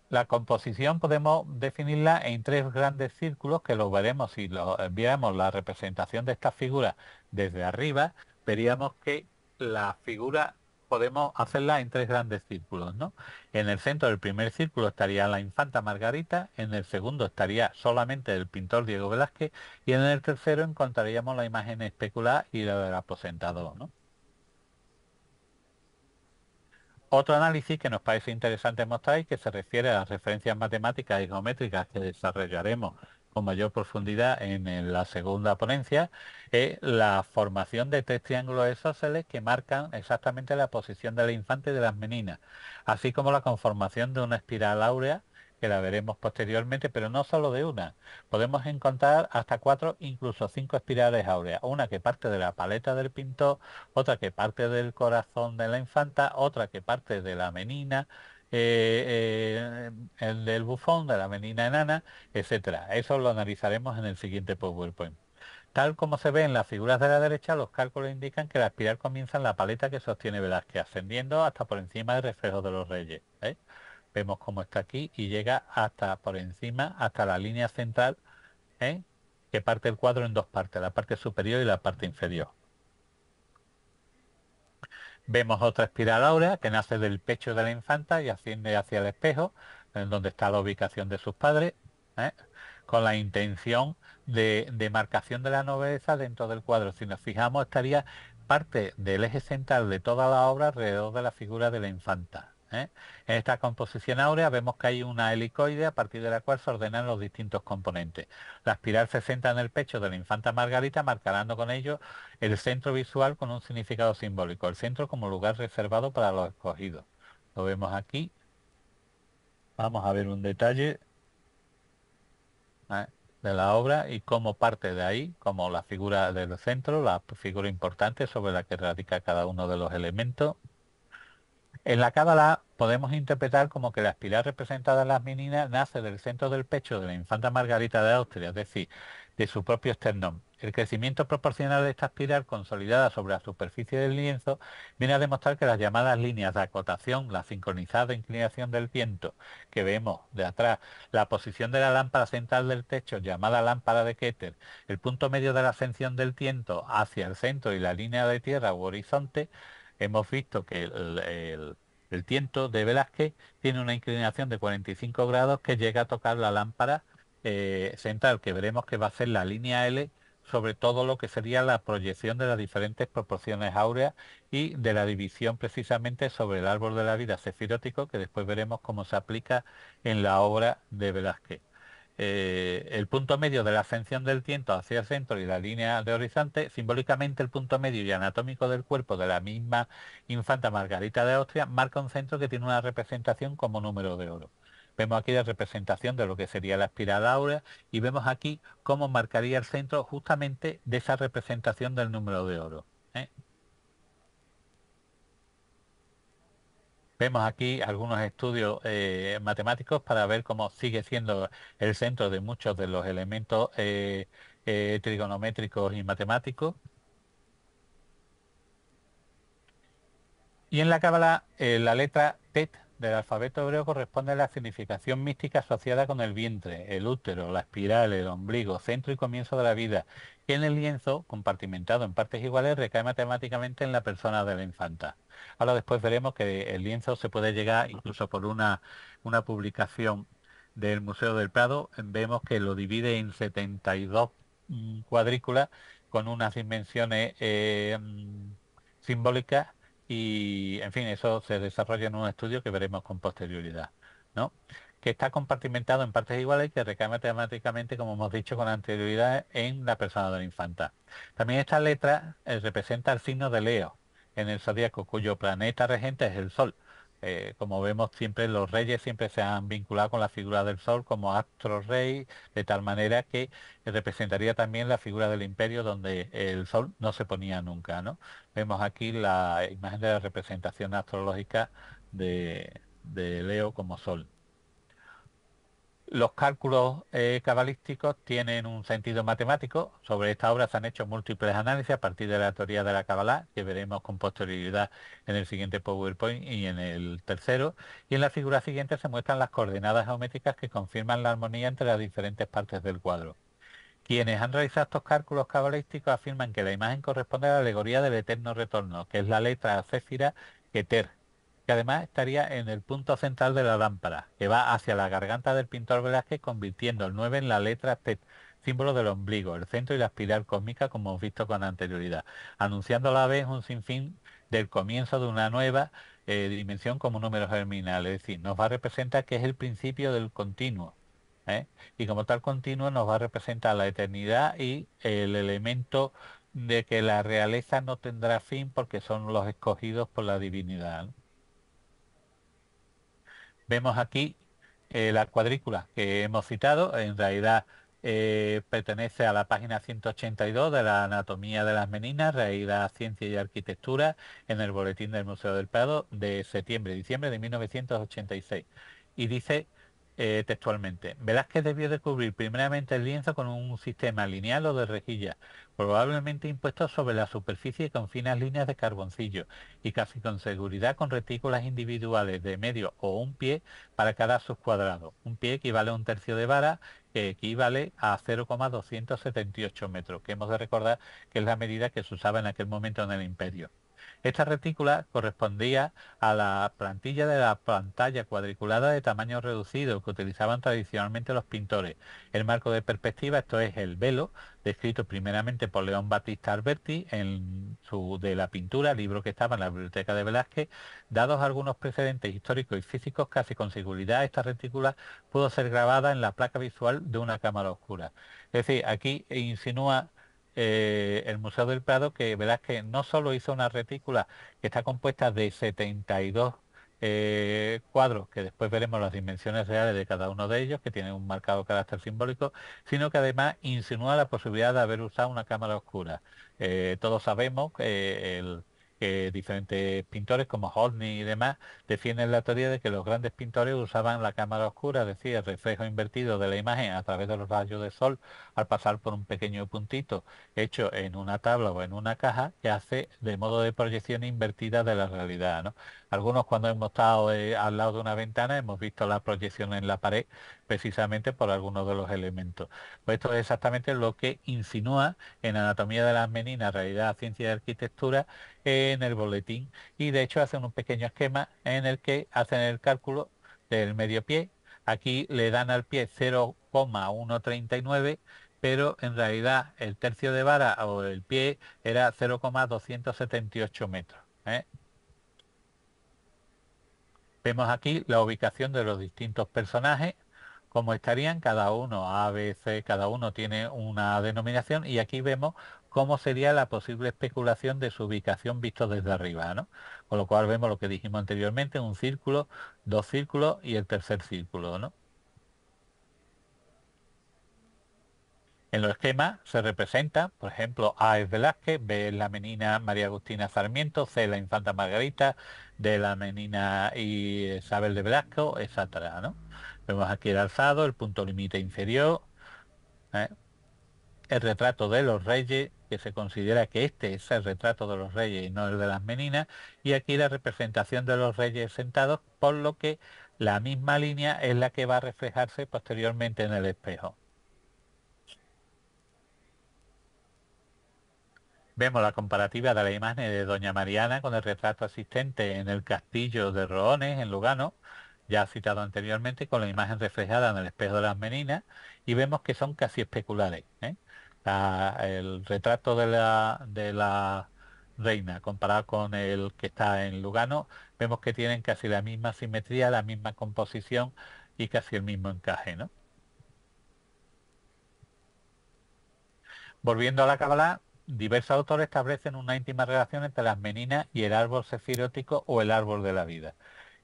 La composición podemos definirla en tres grandes círculos que lo veremos si viéramos la representación de estas figuras desde arriba, veríamos que la figura podemos hacerla en tres grandes círculos, ¿no? En el centro del primer círculo estaría la infanta Margarita, en el segundo estaría solamente el pintor Diego Velázquez y en el tercero encontraríamos la imagen especular y la del aposentador, ¿no? Otro análisis que nos parece interesante mostrar y que se refiere a las referencias matemáticas y geométricas que desarrollaremos con mayor profundidad en la segunda ponencia, es la formación de tres triángulos isósceles que marcan exactamente la posición de la infante y de las meninas, así como la conformación de una espiral áurea, que la veremos posteriormente, pero no solo de una. Podemos encontrar hasta 4, incluso 5 espirales áureas, una que parte de la paleta del pintor, otra que parte del corazón de la infanta, otra que parte de la menina, el del bufón, de la menina enana, etcétera. Eso lo analizaremos en el siguiente PowerPoint. Tal como se ve en las figuras de la derecha, los cálculos indican que la espiral comienza en la paleta que sostiene Velázquez, ascendiendo hasta por encima del reflejo de los reyes. Vemos cómo está aquí y llega hasta por encima, hasta la línea central, que parte el cuadro en dos partes, la parte superior y la parte inferior. Vemos otra espiral áurea que nace del pecho de la infanta y asciende hacia el espejo, en donde está la ubicación de sus padres, ¿eh?, con la intención de marcación de la nobleza dentro del cuadro. Si nos fijamos, estaría parte del eje central de toda la obra alrededor de la figura de la infanta. En esta composición áurea vemos que hay una helicoide a partir de la cual se ordenan los distintos componentes. La espiral se centra en el pecho de la infanta Margarita, marcando con ello el centro visual con un significado simbólico, el centro como lugar reservado para los escogidos. Lo vemos aquí. Vamos a ver un detalle, de la obra y cómo parte de ahí, como la figura del centro, la figura importante sobre la que radica cada uno de los elementos. En la cábala podemos interpretar como que la espiral representada en las meninas nace del centro del pecho de la infanta Margarita de Austria, es decir, de su propio esternón, El crecimiento proporcional de esta espiral consolidada sobre la superficie del lienzo viene a demostrar que las llamadas líneas de acotación, la sincronizada inclinación del viento que vemos de atrás, la posición de la lámpara central del techo llamada lámpara de Keter, el punto medio de la ascensión del tiento hacia el centro y la línea de tierra u horizonte, hemos visto que el tiento de Velázquez tiene una inclinación de 45 grados que llega a tocar la lámpara central, que veremos que va a ser la línea L sobre todo lo que sería la proyección de las diferentes proporciones áureas y de la división precisamente sobre el árbol de la vida cefirótico, que después veremos cómo se aplica en la obra de Velázquez. El punto medio de la ascensión del tiento hacia el centro y la línea de horizonte, simbólicamente el punto medio y anatómico del cuerpo de la misma infanta Margarita de Austria, marca un centro que tiene una representación como número de oro. Vemos aquí la representación de lo que sería la espiral áurea y vemos aquí cómo marcaría el centro justamente de esa representación del número de oro. Vemos aquí algunos estudios matemáticos para ver cómo sigue siendo el centro de muchos de los elementos trigonométricos y matemáticos. Y en la Cábala, la letra Tet del alfabeto hebreo corresponde a la significación mística asociada con el vientre, el útero, la espiral, el ombligo, centro y comienzo de la vida, que en el lienzo, compartimentado en partes iguales, recae matemáticamente en la persona de la infanta. Ahora después veremos que el lienzo se puede llegar, incluso por una publicación del Museo del Prado, vemos que lo divide en 72 cuadrículas con unas dimensiones simbólicas y, en fin, eso se desarrolla en un estudio que veremos con posterioridad, ¿no? Que está compartimentado en partes iguales y que recae matemáticamente, como hemos dicho con anterioridad, en la persona de la infanta. También esta letra representa el signo de Leo en el zodíaco, cuyo planeta regente es el Sol. Como vemos, siempre los reyes siempre se han vinculado con la figura del Sol como astro rey, de tal manera que representaría también la figura del imperio donde el Sol no se ponía nunca, ¿no? Vemos aquí la imagen de la representación astrológica de Leo como Sol. Los cálculos cabalísticos tienen un sentido matemático. Sobre esta obra se han hecho múltiples análisis a partir de la teoría de la Kabbalah, que veremos con posterioridad en el siguiente PowerPoint y en el tercero. Y en la figura siguiente se muestran las coordenadas geométricas que confirman la armonía entre las diferentes partes del cuadro. Quienes han realizado estos cálculos cabalísticos afirman que la imagen corresponde a la alegoría del eterno retorno, que es la letra Céfira Keter, que además estaría en el punto central de la lámpara, que va hacia la garganta del pintor Velázquez, convirtiendo el 9 en la letra Tet, símbolo del ombligo, el centro y la espiral cósmica, como hemos visto con anterioridad, anunciando a la vez un sinfín del comienzo de una nueva dimensión como número germinal, es decir, nos va a representar que es el principio del continuo. ¿eh? Y como tal continuo nos va a representar la eternidad y el elemento de que la realeza no tendrá fin porque son los escogidos por la divinidad, ¿no? Vemos aquí la cuadrícula que hemos citado, en realidad pertenece a la página 182 de la Anatomía de las Meninas, Realidad, Ciencia y Arquitectura, en el Boletín del Museo del Prado de septiembre-diciembre de 1986. Y dice textualmente, Velázquez debió de cubrir primeramente el lienzo con un sistema lineal o de rejilla, probablemente impuesto sobre la superficie con finas líneas de carboncillo y casi con seguridad con retículas individuales de medio o un pie para cada subcuadrado. Un pie equivale a un tercio de vara, que equivale a 0,278 metros, que hemos de recordar que es la medida que se usaba en aquel momento en el imperio. Esta retícula correspondía a la plantilla de la pantalla cuadriculada de tamaño reducido que utilizaban tradicionalmente los pintores. El marco de perspectiva, esto es el velo, descrito primeramente por León Battista Alberti en su de la pintura, libro que estaba en la biblioteca de Velázquez. Dados algunos precedentes históricos y físicos, casi con seguridad esta retícula pudo ser grabada en la placa visual de una cámara oscura. Es decir, aquí insinúa el Museo del Prado que Velázquez no solo hizo una retícula que está compuesta de 72 cuadros, que después veremos las dimensiones reales de cada uno de ellos, que tienen un marcado carácter simbólico, sino que además insinúa la posibilidad de haber usado una cámara oscura. Todos sabemos que que diferentes pintores como Hodgkin y demás defienden la teoría de que los grandes pintores usaban la cámara oscura, es decir, el reflejo invertido de la imagen a través de los rayos de sol al pasar por un pequeño puntito hecho en una tabla o en una caja que hace de modo de proyección invertida de la realidad, ¿no? Algunos cuando hemos estado al lado de una ventana hemos visto la proyección en la pared precisamente por algunos de los elementos. Pues esto es exactamente lo que insinúa en Anatomía de las Meninas, Realidad, Ciencia y Arquitectura en el boletín, y de hecho hacen un pequeño esquema en el que hacen el cálculo del medio pie. Aquí le dan al pie 0,139, pero en realidad el tercio de vara o el pie era 0,278 metros, ¿eh? Vemos aquí la ubicación de los distintos personajes, cómo estarían cada uno, A, B, C, cada uno tiene una denominación, y aquí vemos cómo sería la posible especulación de su ubicación visto desde arriba, ¿no? Con lo cual vemos lo que dijimos anteriormente, un círculo, dos círculos y el tercer círculo, ¿no? En los esquemas se representa, por ejemplo, A es Velázquez, B es la menina María Agustina Sarmiento, C la infanta Margarita, D la menina Isabel de Velasco, etcétera, ¿no? Vemos aquí el alzado, el punto límite inferior, ¿eh? El retrato de los reyes, que se considera que este es el retrato de los reyes y no el de las meninas, y aquí la representación de los reyes sentados, por lo que la misma línea es la que va a reflejarse posteriormente en el espejo. Vemos la comparativa de la imagen de Doña Mariana con el retrato asistente en el castillo de Rohones, en Lugano, ya citado anteriormente, con la imagen reflejada en el espejo de las meninas, y vemos que son casi especulares, ¿eh? El retrato de la reina comparado con el que está en Lugano, vemos que tienen casi la misma simetría, la misma composición y casi el mismo encaje, ¿no? Volviendo a la Cábala, diversos autores establecen una íntima relación entre las meninas y el árbol sefirótico o el árbol de la vida,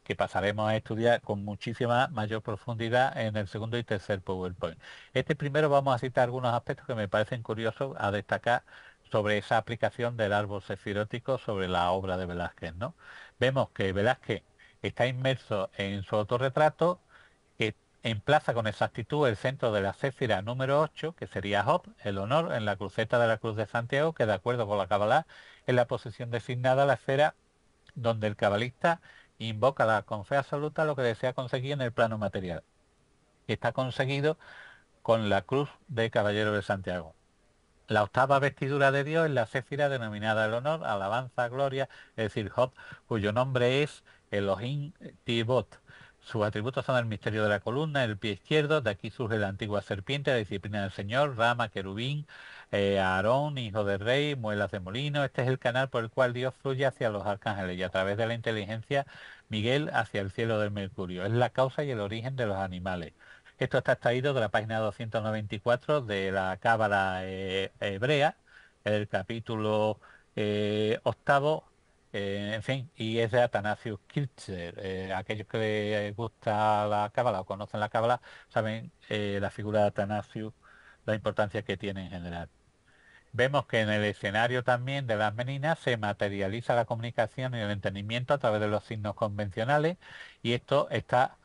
que pasaremos a estudiar con muchísima mayor profundidad en el segundo y tercer PowerPoint. Este primero vamos a citar algunos aspectos que me parecen curiosos a destacar sobre esa aplicación del árbol sefirótico sobre la obra de Velázquez, ¿no? Vemos que Velázquez está inmerso en su autorretrato, que emplaza con exactitud el centro de la céfira número 8, que sería Job, el honor, en la cruceta de la Cruz de Santiago, que de acuerdo con la Kabbalah es la posición designada a la esfera donde el cabalista invoca con fe absoluta lo que desea conseguir en el plano material, que está conseguido con la cruz de Caballero de Santiago. La octava vestidura de Dios es la céfira denominada el honor, alabanza, gloria, es decir, Job, cuyo nombre es Elohim Tibot. Sus atributos son el misterio de la columna, el pie izquierdo, de aquí surge la antigua serpiente, la disciplina del Señor, rama, querubín, Aarón, hijo del rey, muelas de molino. Este es el canal por el cual Dios fluye hacia los arcángeles y a través de la inteligencia Miguel hacia el cielo del Mercurio. Es la causa y el origen de los animales. Esto está extraído de la página 294 de la Cábala hebrea, el capítulo octavo, en fin, y es de Athanasius Kircher. Aquellos que les gusta la Cábala o conocen la Cábala saben la figura de Athanasius, la importancia que tiene en general. Vemos que en el escenario también de las meninas se materializa la comunicación y el entendimiento a través de los signos convencionales, y esto está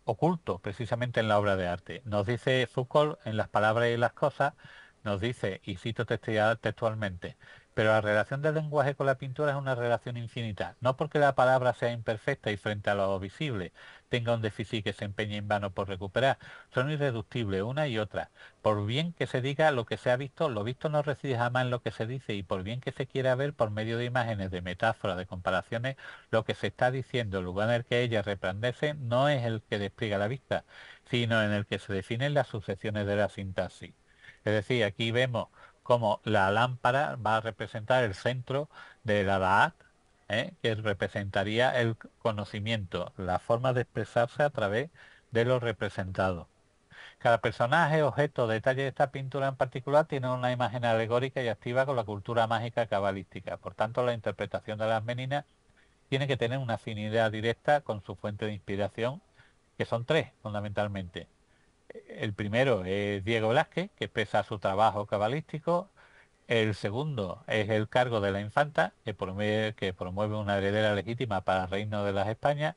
oculto precisamente en la obra de arte. Nos dice Foucault en Las palabras y las cosas, nos dice, y cito textualmente, pero la relación del lenguaje con la pintura es una relación infinita, no porque la palabra sea imperfecta y frente a lo visible tenga un déficit que se empeñe en vano por recuperar, son irreductibles una y otra. Por bien que se diga lo que se ha visto, lo visto no reside jamás en lo que se dice, y por bien que se quiera ver por medio de imágenes, de metáforas, de comparaciones, lo que se está diciendo, el lugar en el que ella resplandece, no es el que despliega la vista, sino en el que se definen las sucesiones de la sintaxis. Es decir, aquí vemos cómo la lámpara va a representar el centro de la Da'at, que representaría el conocimiento, la forma de expresarse a través de lo representado. Cada personaje, objeto, detalle de esta pintura en particular tiene una imagen alegórica y activa con la cultura mágica cabalística. Por tanto, la interpretación de las meninas tiene que tener una afinidad directa con su fuente de inspiración, que son tres, fundamentalmente. El primero es Diego Velázquez, que expresa su trabajo cabalístico. El segundo es el cargo de la infanta, que promueve una heredera legítima para el reino de las Españas.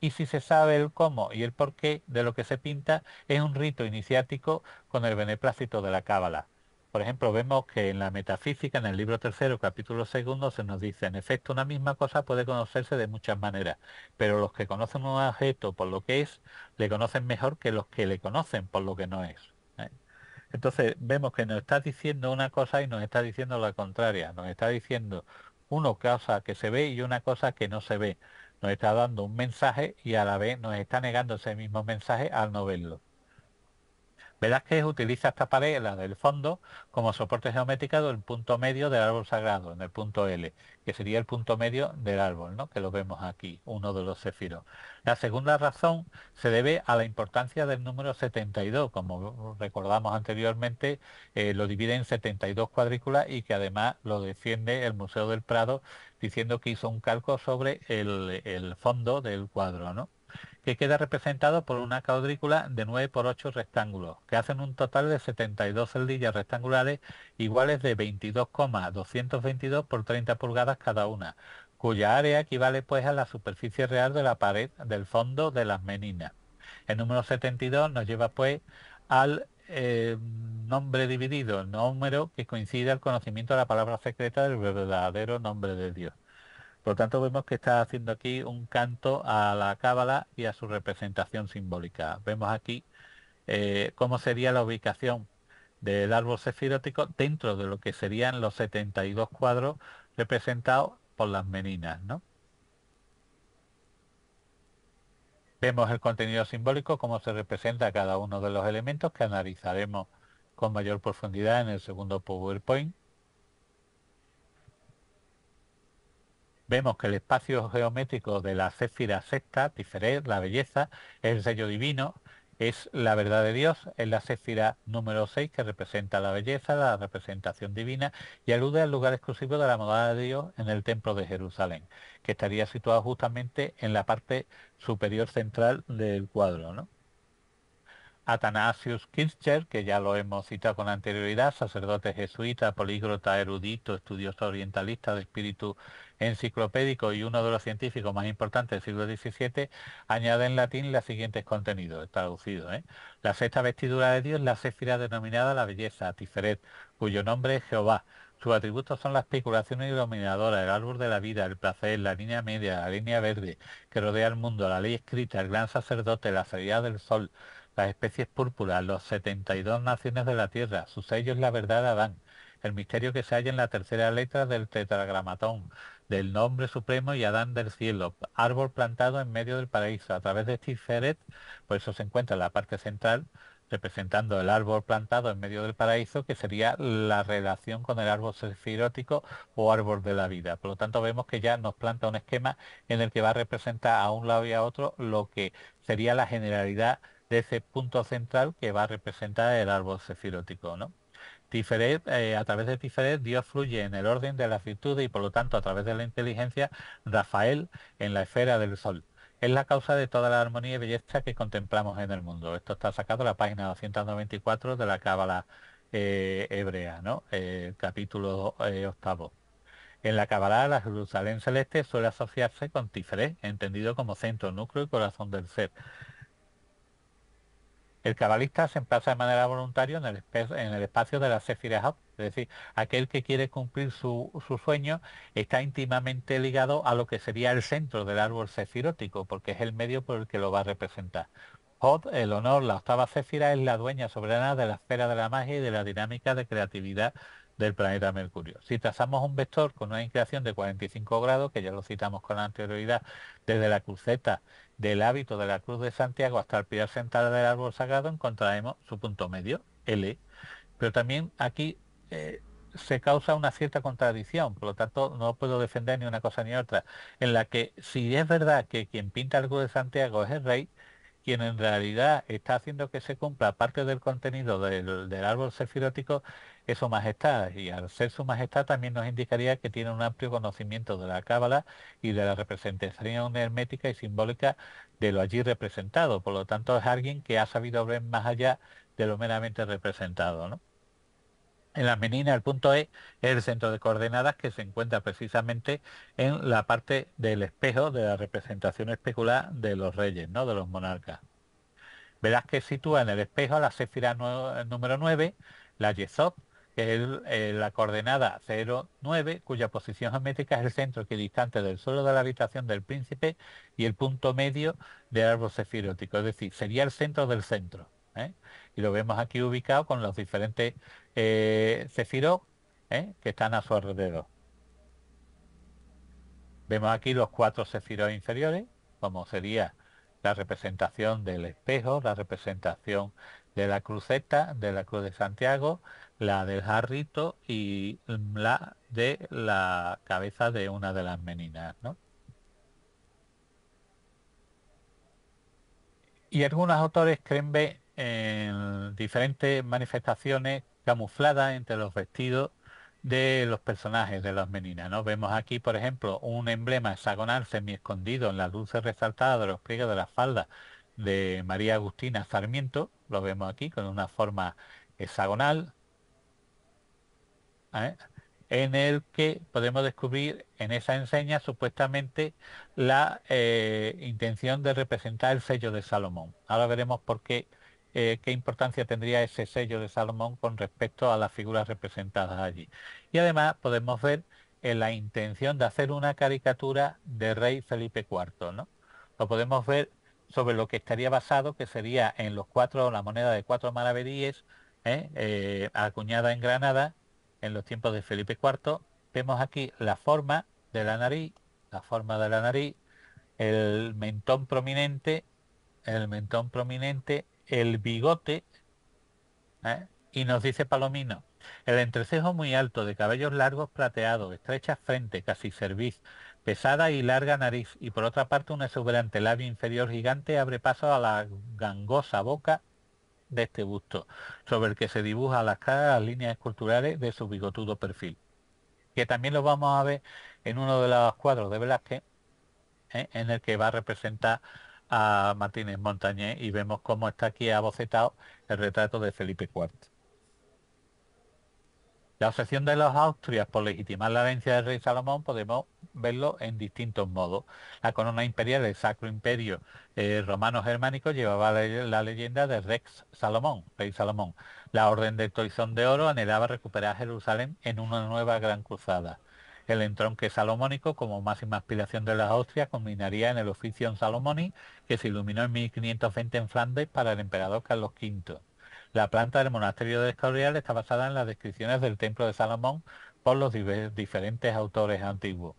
Y si se sabe el cómo y el porqué de lo que se pinta, es un rito iniciático con el beneplácito de la cábala. Por ejemplo, vemos que en la metafísica, en el libro tercero, capítulo segundo, se nos dice, en efecto, una misma cosa puede conocerse de muchas maneras, pero los que conocen un objeto por lo que es, le conocen mejor que los que le conocen por lo que no es. ¿Eh? Entonces, vemos que nos está diciendo una cosa y nos está diciendo la contraria. Nos está diciendo una cosa que se ve y una cosa que no se ve. Nos está dando un mensaje y a la vez nos está negando ese mismo mensaje al no verlo. Velázquez utiliza esta pared, la del fondo, como soporte geométrico del punto medio del árbol sagrado, en el punto L, que sería el punto medio del árbol, ¿no? Que lo vemos aquí, uno de los cefiros. La segunda razón se debe a la importancia del número 72, como recordamos anteriormente, lo divide en 72 cuadrículas y que además lo defiende el Museo del Prado diciendo que hizo un calco sobre el fondo del cuadro, ¿no? Que queda representado por una cuadrícula de 9 por 8 rectángulos, que hacen un total de 72 celdillas rectangulares iguales de 22,222 por 30 pulgadas cada una, cuya área equivale pues a la superficie real de la pared del fondo de las meninas. El número 72 nos lleva pues al nombre dividido, número que coincide al conocimiento de la palabra secreta del verdadero nombre de Dios. Por lo tanto, vemos que está haciendo aquí un canto a la cábala y a su representación simbólica. Vemos aquí cómo sería la ubicación del árbol sefirótico dentro de lo que serían los 72 cuadros representados por las meninas, ¿no? Vemos el contenido simbólico, cómo se representa cada uno de los elementos que analizaremos con mayor profundidad en el segundo PowerPoint. Vemos que el espacio geométrico de la céfira sexta, Tiferet, la belleza, es el sello divino, es la verdad de Dios, es la céfira número 6 que representa la belleza, la representación divina y alude al lugar exclusivo de la morada de Dios en el templo de Jerusalén, que estaría situado justamente en la parte superior central del cuadro, ¿no? Athanasius Kircher, que ya lo hemos citado con anterioridad, sacerdote jesuita, políglota, erudito, estudioso orientalista de espíritu enciclopédico y uno de los científicos más importantes del siglo XVII, añade en latín los siguientes contenidos, traducidos. La sexta vestidura de Dios es la céfira denominada la belleza, Tiferet, cuyo nombre es Jehová. Sus atributos son la especulación iluminadora, el árbol de la vida, el placer, la línea media, la línea verde que rodea el mundo, la ley escrita, el gran sacerdote, la salida del sol, las especies púrpuras, los 72 naciones de la tierra, su sello es la verdad de Adán, el misterio que se halla en la tercera letra del tetragramatón, del nombre supremo y Adán del cielo, árbol plantado en medio del paraíso. A través de Tiferet, por eso se encuentra en la parte central, representando el árbol plantado en medio del paraíso, que sería la relación con el árbol sefirótico o árbol de la vida. Por lo tanto, vemos que ya nos planta un esquema en el que va a representar a un lado y a otro lo que sería la generalidad de ese punto central que va a representar el árbol sefirótico, ¿no? Tiferet, a través de Tiferet, Dios fluye en el orden de las virtudes y por lo tanto a través de la inteligencia, Rafael en la esfera del sol. Es la causa de toda la armonía y belleza que contemplamos en el mundo. Esto está sacado de la página 294 de la Cábala hebrea, ¿no? Capítulo octavo. En la Cábala, la Jerusalén celeste suele asociarse con Tiferet, entendido como centro, núcleo y corazón del ser. El cabalista se emplaza de manera voluntaria en el espacio de la Sefirah, es decir, aquel que quiere cumplir su sueño está íntimamente ligado a lo que sería el centro del árbol sefirótico, porque es el medio por el que lo va a representar. Hod, el honor, la octava Céfira, es la dueña soberana de la esfera de la magia y de la dinámica de creatividad del planeta Mercurio. Si trazamos un vector con una inclinación de 45 grados, que ya lo citamos con anterioridad, desde la cruceta del hábito de la Cruz de Santiago hasta el pilar central del árbol sagrado, encontraremos su punto medio, L. Pero también aquí se causa una cierta contradicción, por lo tanto no puedo defender ni una cosa ni otra, en la que si es verdad que quien pinta el Cruz de Santiago es el rey, quien en realidad está haciendo que se cumpla parte del contenido del árbol sefirótico es su majestad, y al ser su majestad también nos indicaría que tiene un amplio conocimiento de la cábala y de la representación hermética y simbólica de lo allí representado. Por lo tanto, es alguien que ha sabido ver más allá de lo meramente representado, ¿no? En las meninas el punto E es el centro de coordenadas que se encuentra precisamente en la parte del espejo de la representación especular de los reyes, ¿no? De los monarcas. Verás que sitúa en el espejo la céfira número 9, la Yesod, que es la coordenada 0,9, cuya posición geométrica es el centro equidistante del suelo de la habitación del príncipe y el punto medio del árbol cefirótico, es decir, sería el centro del centro. ¿Eh? Y lo vemos aquí ubicado con los diferentes cefirot que están a su alrededor. Vemos aquí los 4 cefirot inferiores, como sería la representación del espejo, la representación de la cruceta, de la cruz de Santiago, la del jarrito y la de la cabeza de una de las meninas, ¿no? Y algunos autores creen ver en diferentes manifestaciones camufladas entre los vestidos de los personajes de las meninas, ¿no? Vemos aquí, por ejemplo, un emblema hexagonal semi-escondido en las luces resaltadas de los pliegues de la falda de María Agustina Sarmiento, lo vemos aquí con una forma hexagonal, ¿eh? En el que podemos descubrir en esa enseña supuestamente la intención de representar el sello de Salomón. Ahora veremos por qué, qué importancia tendría ese sello de Salomón con respecto a las figuras representadas allí. Y además podemos ver la intención de hacer una caricatura de rey Felipe IV, ¿no? Lo podemos ver sobre lo que estaría basado, que sería en la moneda de 4 maravedíes, acuñada en Granada en los tiempos de Felipe IV. Vemos aquí la forma de la nariz, el mentón prominente, el bigote, y nos dice Palomino, el entrecejo muy alto, de cabellos largos plateados, estrecha frente, casi cerviz, pesada y larga nariz, y por otra parte un exuberante labio inferior gigante abre paso a la gangosa boca de este busto, sobre el que se dibujan las caras, las líneas esculturales de su bigotudo perfil, que también lo vamos a ver en uno de los cuadros de Velázquez, en el que va a representar a Martínez Montañés, y vemos cómo está aquí abocetado el retrato de Felipe IV. La obsesión de los Austrias por legitimar la herencia del rey Salomón podemos verlo en distintos modos. La corona imperial del Sacro Imperio Romano-Germánico llevaba la leyenda de Rex Salomón, rey Salomón. La Orden del Toisón de Oro anhelaba recuperar Jerusalén en una nueva gran cruzada. El entronque salomónico, como máxima aspiración de las Austrias, culminaría en el Officium Salomoni, que se iluminó en 1520 en Flandes para el emperador Carlos V. La planta del monasterio de Escorial está basada en las descripciones del templo de Salomón por los diferentes autores antiguos.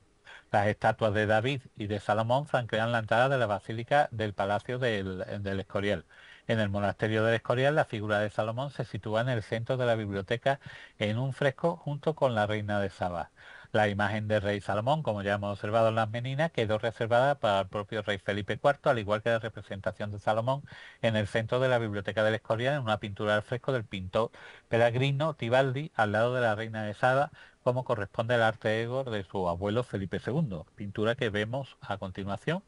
Las estatuas de David y de Salomón franquean la entrada de la basílica del Palacio del Escorial. En el monasterio del Escorial, la figura de Salomón se sitúa en el centro de la biblioteca en un fresco junto con la reina de Saba. La imagen del rey Salomón, como ya hemos observado en las meninas, quedó reservada para el propio rey Felipe IV, al igual que la representación de Salomón en el centro de la biblioteca del Escorial, en una pintura al fresco del pintor Pellegrino Tibaldi, al lado de la reina de Saba, como corresponde al arte ego de su abuelo Felipe II, pintura que vemos a continuación,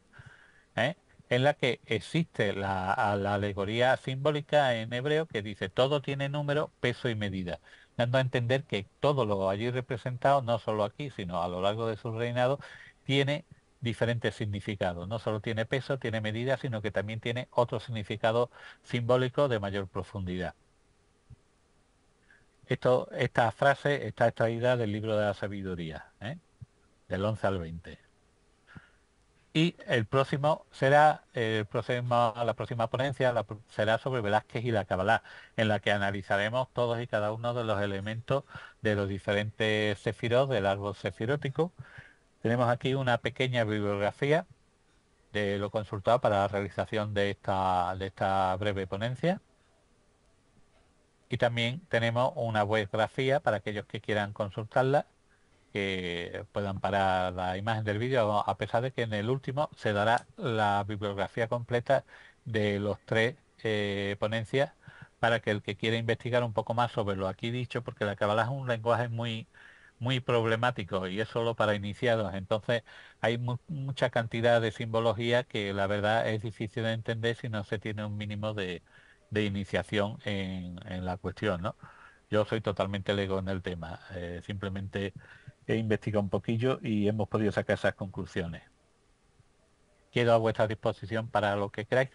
¿eh? En la que existe la alegoría simbólica en hebreo que dice todo tiene número, peso y medida, dando a entender que todo lo allí representado, no solo aquí, sino a lo largo de su reinado, tiene diferentes significados. No solo tiene peso, tiene medida, sino que también tiene otro significado simbólico de mayor profundidad. Esta frase está extraída del libro de la sabiduría, del 11 al 20. Y la próxima ponencia será sobre Velázquez y la Cabalá, en la que analizaremos todos y cada uno de los elementos de los diferentes cefirot del árbol cefirótico. Tenemos aquí una pequeña bibliografía de lo consultado para la realización de esta breve ponencia. Y también tenemos una webgrafía para aquellos que quieran consultarla, que puedan parar la imagen del vídeo, a pesar de que en el último se dará la bibliografía completa de los tres ponencias, para que el que quiera investigar un poco más sobre lo aquí dicho, porque la Cábala es un lenguaje muy problemático y es solo para iniciados, entonces hay mucha cantidad de simbología que la verdad es difícil de entender si no se tiene un mínimo de iniciación en la cuestión, ¿no? Yo soy totalmente lego en el tema. Simplemente he investigado un poquillo y hemos podido sacar esas conclusiones. Quedo a vuestra disposición para lo que queráis.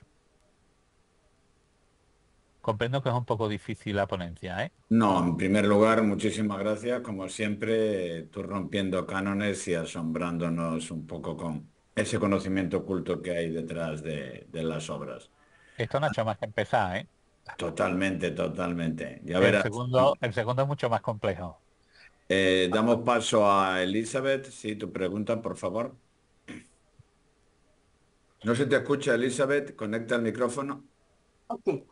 Comprendo que es un poco difícil la ponencia, ¿eh? No, en primer lugar, muchísimas gracias. Como siempre, tú rompiendo cánones y asombrándonos un poco con ese conocimiento oculto que hay detrás de las obras. Esto no ha hecho más que empezar, ¿eh? Totalmente, totalmente. Ya verás. El segundo es mucho más complejo. Damos paso a Elizabeth. Sí, tu pregunta, por favor. No se te escucha, Elizabeth. Conecta el micrófono. Ok.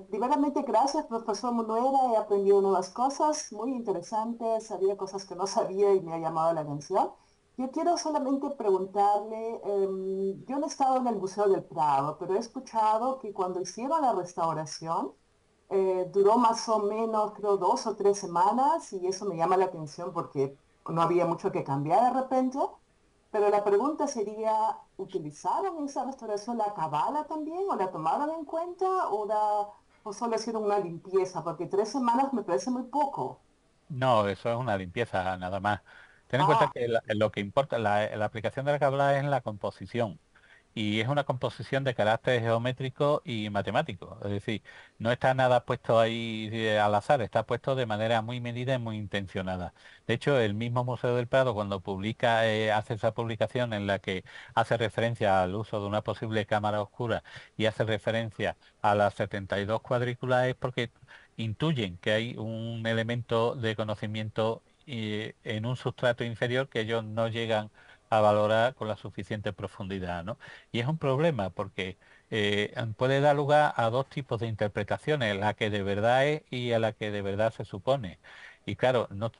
Primeramente, gracias, profesor Munuera. He aprendido nuevas cosas muy interesantes. Sabía cosas que no sabía y me ha llamado la atención. Yo quiero solamente preguntarle, yo no he estado en el Museo del Prado, pero he escuchado que cuando hicieron la restauración, duró más o menos, creo, 2 o 3 semanas y eso me llama la atención porque no había mucho que cambiar de repente. Pero la pregunta sería, ¿utilizaron en esa restauración la cabala también o la tomaron en cuenta o solo hicieron una limpieza? Porque 3 semanas me parece muy poco. No, eso es una limpieza nada más. Ten en cuenta Ah, que lo que importa, la aplicación de la cábala es en la composición. Y es una composición de carácter geométrico y matemático. Es decir, no está nada puesto ahí al azar, está puesto de manera muy medida y muy intencionada. De hecho, el mismo Museo del Prado, cuando publica, hace esa publicación en la que hace referencia al uso de una posible cámara oscura y hace referencia a las 72 cuadrículas, es porque intuyen que hay un elemento de conocimiento en un sustrato inferior que ellos no llegan a valorar con la suficiente profundidad, ¿no? Y es un problema porque puede dar lugar a dos tipos de interpretaciones, la que de verdad es y a la que de verdad se supone. Y claro, no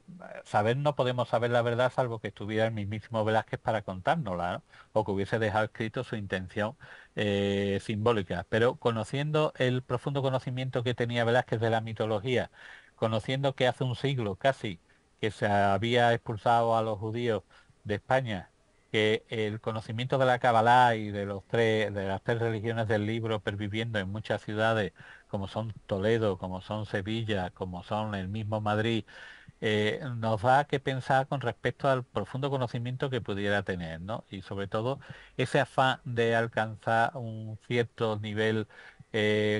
podemos saber la verdad salvo que estuviera el mismísimo Velázquez para contárnosla, ¿no? O que hubiese dejado escrito su intención simbólica. Pero conociendo el profundo conocimiento que tenía Velázquez de la mitología, conociendo que hace un siglo casi que se había expulsado a los judíos de España, que el conocimiento de la Kabbalah y de las tres religiones del libro perviviendo en muchas ciudades, como son Toledo, como son Sevilla, como son el mismo Madrid, nos da que pensar con respecto al profundo conocimiento que pudiera tener, ¿no? Y sobre todo ese afán de alcanzar un cierto nivel,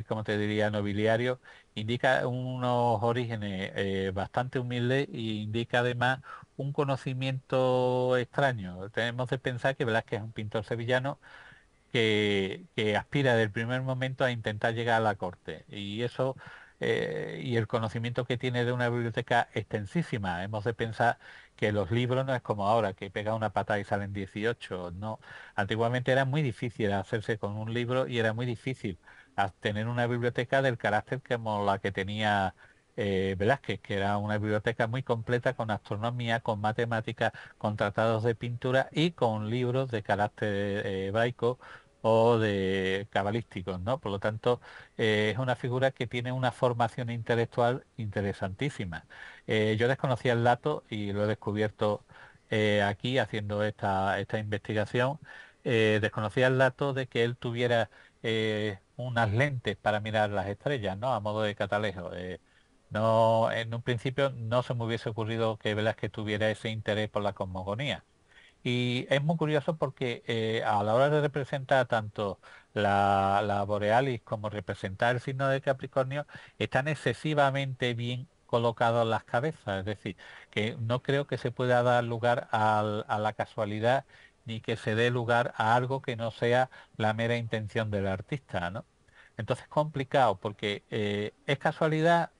como te diría, nobiliario, indica unos orígenes bastante humildes y indica además un conocimiento extraño. Tenemos de pensar que Velázquez es un pintor sevillano que aspira desde el primer momento a intentar llegar a la corte. Y eso, y el conocimiento que tiene de una biblioteca extensísima. Hemos de pensar que los libros no es como ahora, que pega una patada y salen 18. No. Antiguamente era muy difícil hacerse con un libro y era muy difícil tener una biblioteca del carácter como la que tenía Velázquez, que era una biblioteca muy completa con astronomía, con matemáticas, con tratados de pintura y con libros de carácter hebraico o de cabalísticos, ¿no? Por lo tanto, es una figura que tiene una formación intelectual interesantísima. Yo desconocía el dato y lo he descubierto aquí haciendo esta investigación. Desconocía el dato de que él tuviera unas lentes para mirar las estrellas, ¿no? A modo de catalejo. No, en un principio no se me hubiese ocurrido que Velázquez tuviera ese interés por la cosmogonía. Y es muy curioso porque a la hora de representar tanto la Borealis como representar el signo de Capricornio, están excesivamente bien colocados las cabezas. Es decir, que no creo que se pueda dar lugar a la casualidad ni que se dé lugar a algo que no sea la mera intención del artista, ¿no? Entonces es complicado porque es casualidad.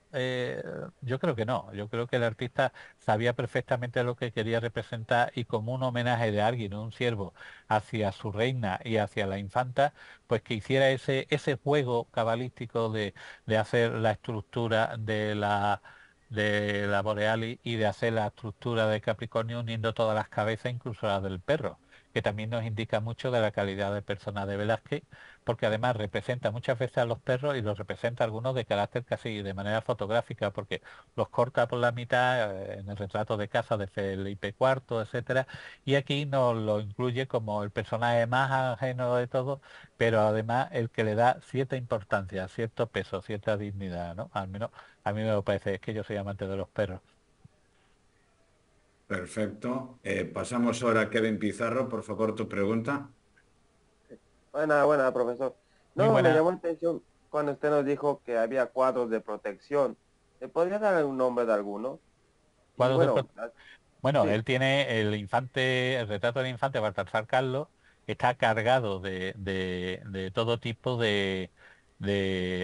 Yo creo que no, yo creo que el artista sabía perfectamente lo que quería representar y como un homenaje de alguien, un siervo, hacia su reina y hacia la infanta, pues que hiciera ese juego cabalístico de hacer la estructura de la Borealis y de hacer la estructura de Capricornio uniendo todas las cabezas, incluso las del perro. que también nos indica mucho de la calidad de persona de Velázquez, porque además representa muchas veces a los perros y los representa algunos de carácter casi de manera fotográfica, porque los corta por la mitad en el retrato de casa de Felipe IV, etcétera, y aquí nos lo incluye como el personaje más ajeno de todo, pero además el que le da cierta importancia, cierto peso, cierta dignidad, ¿no? Al menos a mí me lo parece, es que yo soy amante de los perros. Perfecto. Pasamos ahora a Kevin Pizarro, por favor, tu pregunta. Buena, buena, profesor. Muy No, me buena. llamó la atención cuando usted nos dijo que había cuadros de protección. ¿Le podría dar un nombre de alguno? Y Cuadros de bueno, Bueno, sí, él tiene el infante, el retrato del infante Baltasar Carlos, está cargado de todo tipo de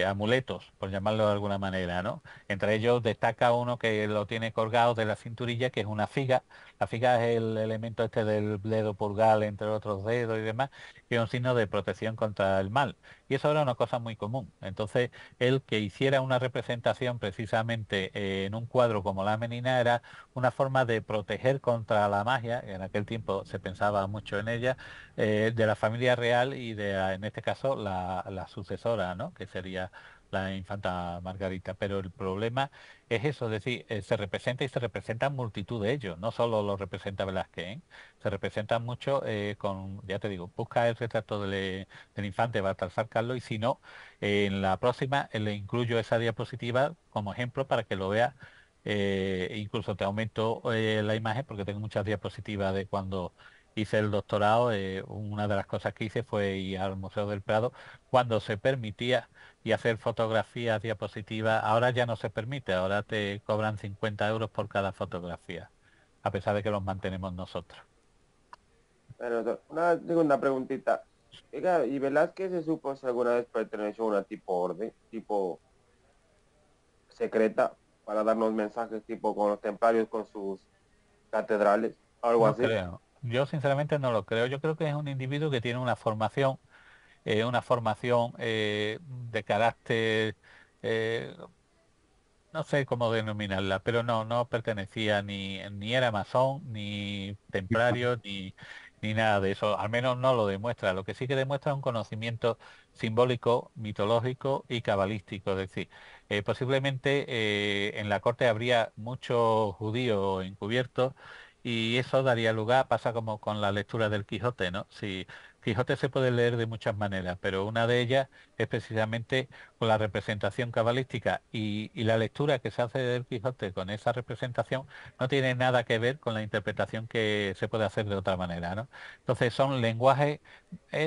amuletos, por llamarlo de alguna manera, ¿no? Entre ellos destaca uno que lo tiene colgado de la cinturilla, que es una figa. La figa es el elemento este del dedo pulgar entre otros dedos y demás, que es un signo de protección contra el mal. Y eso era una cosa muy común. Entonces, él que hiciera una representación precisamente en un cuadro como la Menina era una forma de proteger contra la magia, en aquel tiempo se pensaba mucho en ella, de la familia real y de, en este caso, la sucesora, ¿no? Que sería la infanta Margarita. Pero el problema es eso, es decir, se representa y se representan multitud de ellos, no solo lo representa Velázquez, ¿eh? Se representan mucho con, ya te digo, busca el retrato del infante Baltasar Carlos y si no, en la próxima le incluyo esa diapositiva como ejemplo para que lo vea. Incluso te aumento la imagen porque tengo muchas diapositivas de cuando hice el doctorado. Una de las cosas que hice fue ir al Museo del Prado cuando se permitía y hacer fotografías, diapositivas. Ahora ya no se permite, ahora te cobran 50 euros por cada fotografía, a pesar de que los mantenemos nosotros. bueno, una segunda preguntita. Oiga, ¿y Velázquez se supo si alguna vez perteneció a una tipo orden, tipo secreta, para darnos mensajes tipo con los templarios, con sus catedrales, algo No así? creo. Yo sinceramente no lo creo. Yo creo que es un individuo que tiene una formación de carácter eh, no sé cómo denominarla, pero no, no pertenecía ni era masón, ni templario, ni nada de eso. Al menos no lo demuestra. Lo que sí que demuestra es un conocimiento simbólico, mitológico y cabalístico. Es decir, posiblemente en la corte habría muchos judíos encubiertos y eso daría lugar, pasa como con la lectura del Quijote, ¿no? Si Quijote se puede leer de muchas maneras, pero una de ellas es precisamente con la representación cabalística y la lectura que se hace del Quijote con esa representación no tiene nada que ver con la interpretación que se puede hacer de otra manera, ¿no? Entonces son lenguajes,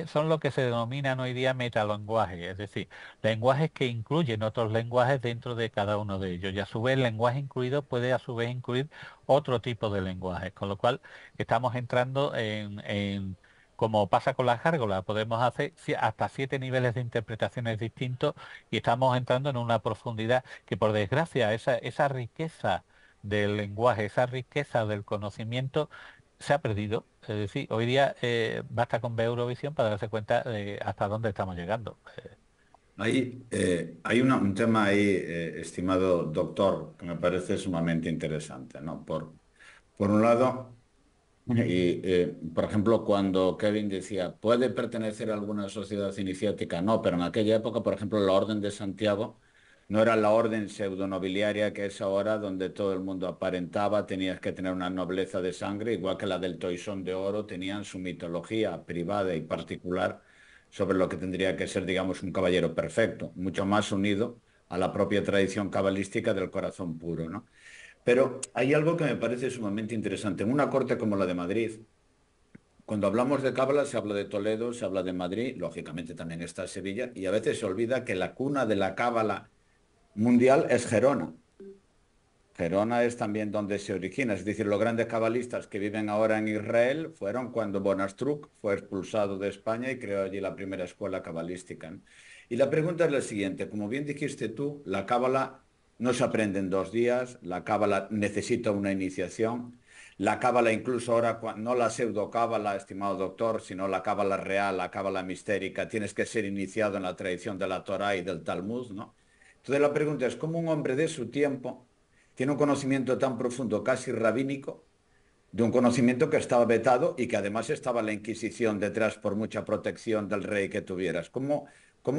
son lo que se denominan hoy día metalenguajes, es decir, lenguajes que incluyen otros lenguajes dentro de cada uno de ellos y a su vez el lenguaje incluido puede a su vez incluir otro tipo de lenguajes, con lo cual estamos entrando como pasa con las gárgolas, podemos hacer hasta 7 niveles de interpretaciones distintos y estamos entrando en una profundidad que por desgracia esa riqueza del lenguaje, esa riqueza del conocimiento se ha perdido. Es decir, hoy día basta con ver Eurovisión para darse cuenta de hasta dónde estamos llegando. Hay un tema ahí, estimado doctor, que me parece sumamente interesante, ¿no? Por un lado, por ejemplo, cuando Kevin decía, ¿puede pertenecer a alguna sociedad iniciática? No, pero en aquella época, por ejemplo, la Orden de Santiago no era la orden pseudonobiliaria que es ahora, donde todo el mundo aparentaba, tenías que tener una nobleza de sangre, igual que la del Toisón de Oro, tenían su mitología privada y particular sobre lo que tendría que ser, digamos, un caballero perfecto, mucho más unido a la propia tradición cabalística del corazón puro, ¿no? Pero hay algo que me parece sumamente interesante. En una corte como la de Madrid, cuando hablamos de Cábala se habla de Toledo, se habla de Madrid, lógicamente también está Sevilla, y a veces se olvida que la cuna de la Cábala mundial es Gerona. Gerona es también donde se origina, es decir, los grandes cabalistas que viven ahora en Israel fueron cuando Bonastruc fue expulsado de España y creó allí la primera escuela cabalística, ¿no? Y la pregunta es la siguiente, como bien dijiste tú, la cábala no se aprende en 2 días, la cábala necesita una iniciación, la cábala incluso ahora, no la pseudocábala, estimado doctor, sino la cábala real, la cábala mistérica, tienes que ser iniciado en la tradición de la Torá y del Talmud, ¿no? Entonces la pregunta es, ¿cómo un hombre de su tiempo tiene un conocimiento tan profundo, casi rabínico, de un conocimiento que estaba vetado y que además estaba la Inquisición detrás por mucha protección del rey que tuvieras. ¿Cómo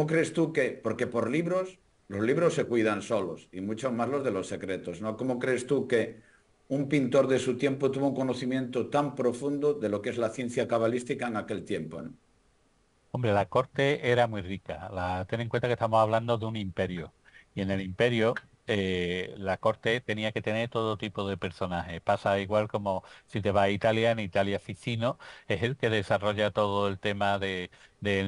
crees tú que, porque por libros, los libros se cuidan solos y mucho más los de los secretos, ¿no? ¿Cómo crees tú que un pintor de su tiempo tuvo un conocimiento tan profundo de lo que es la ciencia cabalística en aquel tiempo, ¿no? Hombre, la corte era muy rica. Ten en cuenta que estamos hablando de un imperio. Y en el imperio, la corte tenía que tener todo tipo de personajes. Pasa igual como si te vas a Italia, en Italia Ficino es el que desarrolla todo el tema del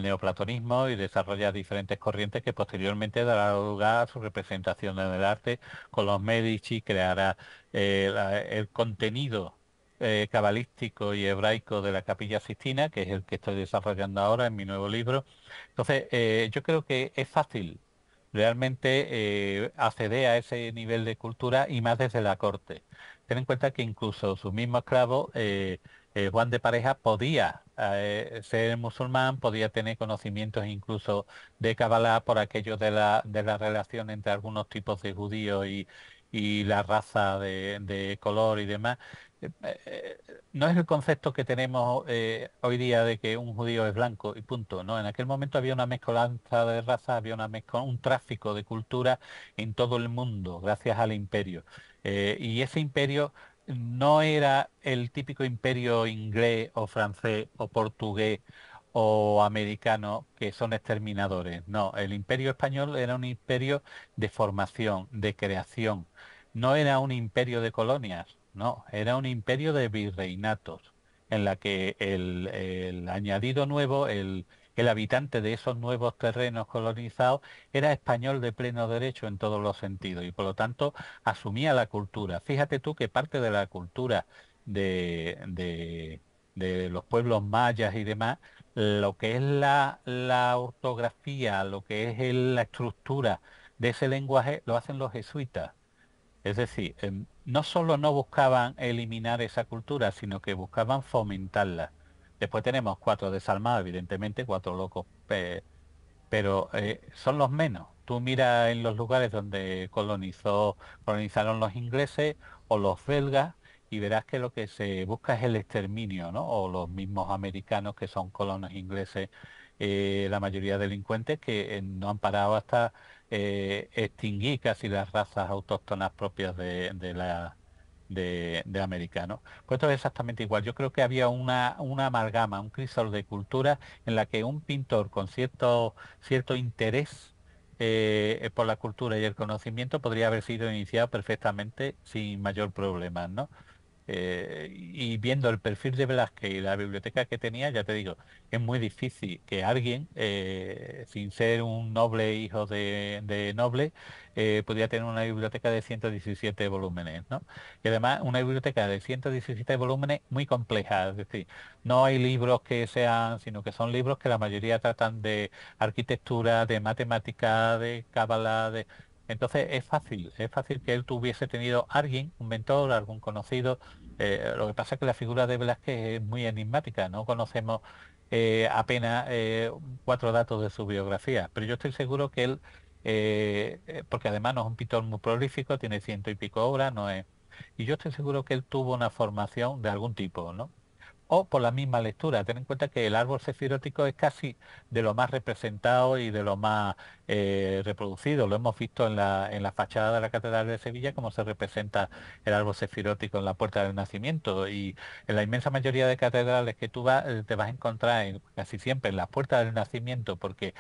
neoplatonismo y desarrolla diferentes corrientes que posteriormente dará lugar a su representación en el arte. Con los Medici creará el contenido cabalístico y hebraico de la Capilla Sixtina, que es el que estoy desarrollando ahora en mi nuevo libro. Entonces, yo creo que es fácil realmente acceder a ese nivel de cultura y más desde la corte. Ten en cuenta que incluso su mismo esclavo, Juan de Pareja, podía ser musulmán, podía tener conocimientos incluso de Kabbalah por aquello de la relación entre algunos tipos de judíos y la raza de color y demás. No es el concepto que tenemos hoy día de que un judío es blanco y punto, ¿no? En aquel momento había una mezcolanza de razas, había un tráfico de cultura en todo el mundo, gracias al imperio. Y ese imperio no era el típico imperio inglés o francés o portugués o americano que son exterminadores. No, el imperio español era un imperio de formación, de creación. No era un imperio de colonias, no, era un imperio de virreinatos, en la que el añadido nuevo, el habitante de esos nuevos terrenos colonizados, era español de pleno derecho en todos los sentidos y por lo tanto asumía la cultura. Fíjate tú que parte de la cultura de, de- de los pueblos mayas y demás, lo que es la ortografía, lo que es la estructura de ese lenguaje, lo hacen los jesuitas. Es decir, no solo no buscaban eliminar esa cultura, sino que buscaban fomentarla. Después tenemos cuatro desalmados, evidentemente, cuatro locos, pero son los menos. Tú mira en los lugares donde colonizaron los ingleses o los belgas y verás que lo que se busca es el exterminio, ¿no? O los mismos americanos que son colonos ingleses, la mayoría delincuentes que no han parado hasta extinguir casi las razas autóctonas propias de americanos. Pues esto es exactamente igual. Yo creo que había una amalgama, un crisol de cultura en la que un pintor con cierto interés por la cultura y el conocimiento podría haber sido iniciado perfectamente sin mayor problema, ¿no? Y viendo el perfil de Velázquez y la biblioteca que tenía, ya te digo, es muy difícil que alguien, sin ser un noble hijo de noble, pudiera tener una biblioteca de 117 volúmenes, ¿no? Y además una biblioteca de 117 volúmenes muy compleja, es decir, no hay libros que sean, sino que son libros que la mayoría tratan de arquitectura, de matemática, de cábala, de... Entonces es fácil que él tuviese tenido alguien, un mentor, algún conocido. Lo que pasa es que la figura de Velázquez es muy enigmática, no conocemos apenas cuatro datos de su biografía, pero yo estoy seguro que él, porque además no es un pintor muy prolífico, tiene ciento y pico obras, no es, y yo estoy seguro que él tuvo una formación de algún tipo, ¿no? O por la misma lectura. Ten en cuenta que el árbol sefirótico es casi de lo más representado y de lo más reproducido. Lo hemos visto en la fachada de la Catedral de Sevilla, cómo se representa el árbol sefirótico en la Puerta del Nacimiento. Y en la inmensa mayoría de catedrales que tú vas, te vas a encontrar casi siempre en la Puerta del Nacimiento, porque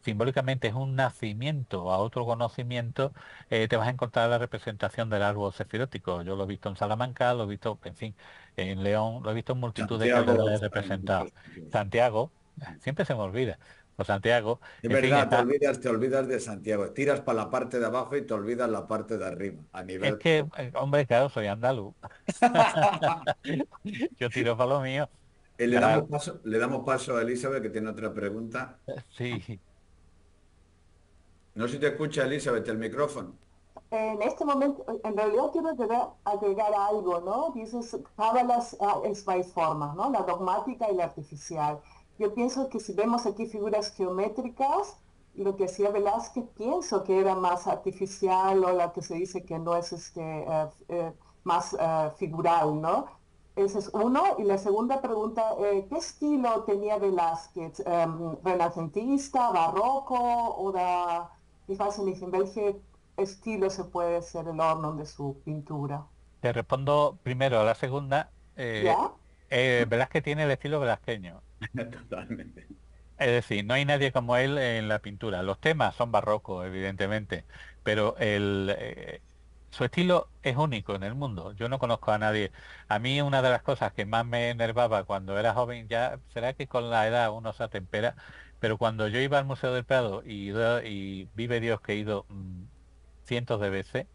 simbólicamente es un nacimiento a otro conocimiento, te vas a encontrar la representación del árbol sefirótico. Yo lo he visto en Salamanca, lo he visto, en fin, en León, lo he visto en multitud de Santiago catedrales está en muchos representados. sitios. Santiago, siempre se me olvida. Pues Santiago, Es en fin, verdad, está. te olvidas de Santiago. Tiras para la parte de abajo y te olvidas la parte de arriba, a Es nivel... que, hombre, claro, soy andaluz. Yo tiro para lo mío. Y Claro, le damos paso a Elizabeth, que tiene otra pregunta. sí. No sé si te escucha, Elizabeth, el micrófono. En este momento, en realidad quiero agregar algo, ¿no? Dices, cábalas es varias formas, ¿no? La dogmática y la artificial. Yo pienso que si vemos aquí figuras geométricas, lo que hacía Velázquez, pienso que era más artificial o la que se dice que no es más figural, ¿no? Ese es uno. Y la segunda pregunta, ¿qué estilo tenía Velázquez? ¿Renacentista, barroco oder ich weiß nicht, en welche estilo se puede ser el orden de su pintura? Te respondo primero a la segunda. ¿Ya? Velázquez tiene el estilo velazqueño. Totalmente. Es decir, no hay nadie como él en la pintura. Los temas son barrocos, evidentemente, pero su estilo es único en el mundo. Yo no conozco a nadie. A mí una de las cosas que más me enervaba cuando era joven, ya será que con la edad uno se atempera, pero cuando yo iba al Museo del Prado y vive Dios que he ido cientos de veces,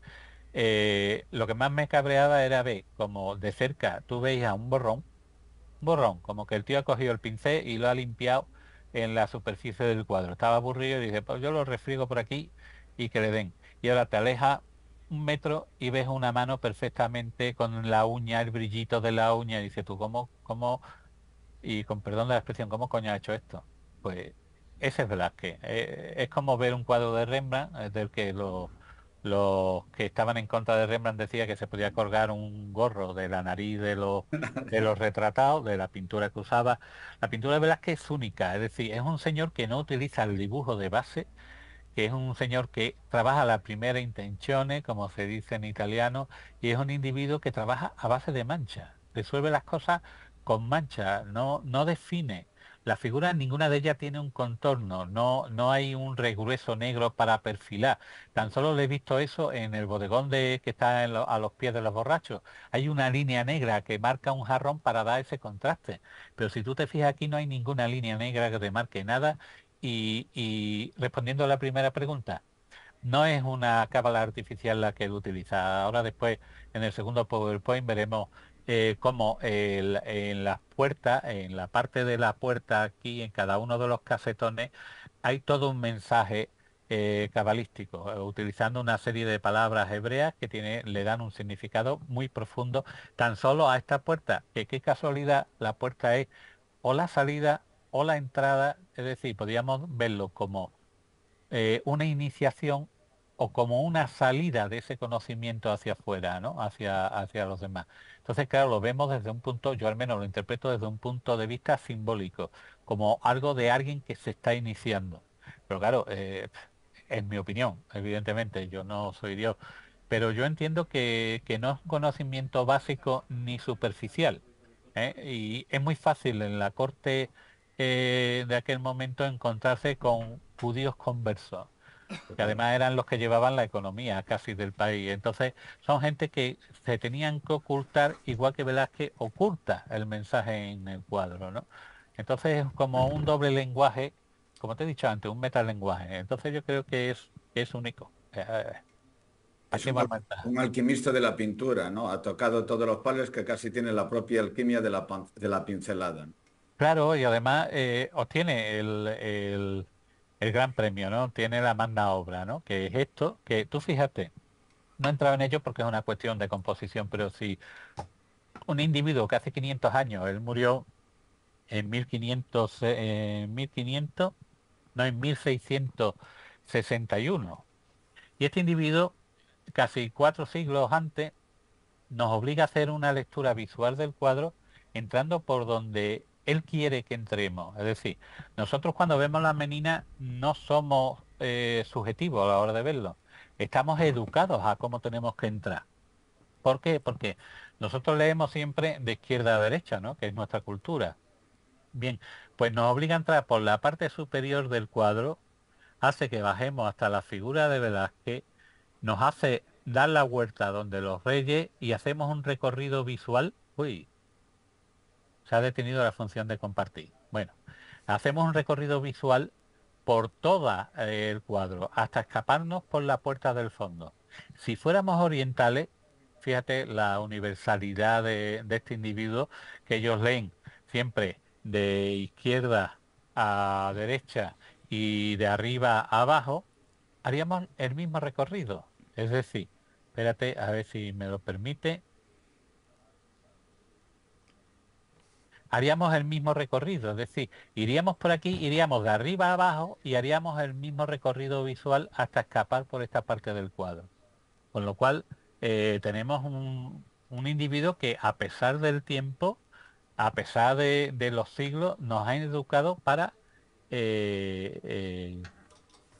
lo que más me cabreaba era ver como de cerca tú veías un borrón, como que el tío ha cogido el pincel y lo ha limpiado en la superficie del cuadro. Estaba aburrido y dice, pues yo lo refriego por aquí y que le den. Y ahora te aleja un metro y ves una mano perfectamente con la uña, el brillito de la uña, y dices tú, y con perdón de la expresión, ¿cómo coño ha hecho esto? Pues ese es Velázquez. Es como ver un cuadro de Rembrandt, del que los que estaban en contra de Rembrandt decía que se podía colgar un gorro de la nariz de los retratados, de la pintura que usaba. La pintura de Velázquez es única, es decir, es un señor que no utiliza el dibujo de base, que es un señor que trabaja la primera intenzione, como se dice en italiano, y es un individuo que trabaja a base de mancha, resuelve las cosas con mancha, no define. Las figuras, ninguna de ellas tiene un contorno, no hay un regrueso negro para perfilar. Tan solo le he visto eso en el bodegón que está a los pies de los borrachos. Hay una línea negra que marca un jarrón para dar ese contraste. Pero si tú te fijas aquí no hay ninguna línea negra que te marque nada y respondiendo a la primera pregunta, no es una cábala artificial la que él utiliza. Ahora después, en el segundo PowerPoint, veremos cómo en las puertas, en la parte de la puerta aquí, en cada uno de los casetones, hay todo un mensaje cabalístico, utilizando una serie de palabras hebreas que le dan un significado muy profundo tan solo a esta puerta, que qué casualidad, la puerta es o la salida o la entrada, es decir, podríamos verlo como una iniciación o como una salida de ese conocimiento hacia afuera, ¿no? Hacia los demás. Entonces, claro, lo vemos desde un punto, yo al menos lo interpreto desde un punto de vista simbólico, como algo de alguien que se está iniciando. Pero claro, en mi opinión, evidentemente, yo no soy Dios, pero yo entiendo que no es un conocimiento básico ni superficial. Y es muy fácil en la corte de aquel momento encontrarse con judíos conversos, que además eran los que llevaban la economía casi del país. Entonces son gente que se tenían que ocultar, igual que Velázquez oculta el mensaje en el cuadro, ¿no? Entonces es como un doble lenguaje, como te he dicho antes, un metalenguaje. Entonces yo creo que es único. Es Aquí vamos a estar. un alquimista de la pintura, ¿no? Ha tocado todos los palos que casi tiene la propia alquimia de de la pincelada. Claro, y además obtiene el gran premio, ¿no? Tiene la magna obra, ¿no? Que es esto, que tú fíjate, no he entrado en ello porque es una cuestión de composición, pero si un individuo que hace 500 años, él murió en 1500, 1500, no, en 1661, y este individuo, casi 4 siglos antes, nos obliga a hacer una lectura visual del cuadro entrando por donde él quiere que entremos. Es decir, nosotros cuando vemos la menina no somos subjetivos a la hora de verlo. Estamos educados a cómo tenemos que entrar. ¿Por qué? Porque nosotros leemos siempre de izquierda a derecha, ¿no? Que es nuestra cultura. Bien, pues nos obliga a entrar por la parte superior del cuadro, hace que bajemos hasta la figura de Velázquez, nos hace dar la vuelta donde los reyes y hacemos un recorrido visual. Uy, se ha detenido la función de compartir. Bueno, hacemos un recorrido visual por todo el cuadro, hasta escaparnos por la puerta del fondo. Si fuéramos orientales, fíjate la universalidad de este individuo, que ellos leen siempre de izquierda a derecha y de arriba a abajo, haríamos el mismo recorrido. Es decir, espérate a ver si me lo permite. Haríamos el mismo recorrido, es decir, iríamos por aquí, iríamos de arriba a abajo y haríamos el mismo recorrido visual hasta escapar por esta parte del cuadro. Con lo cual tenemos un individuo que a pesar del tiempo, a pesar de los siglos, nos ha educado para eh, eh,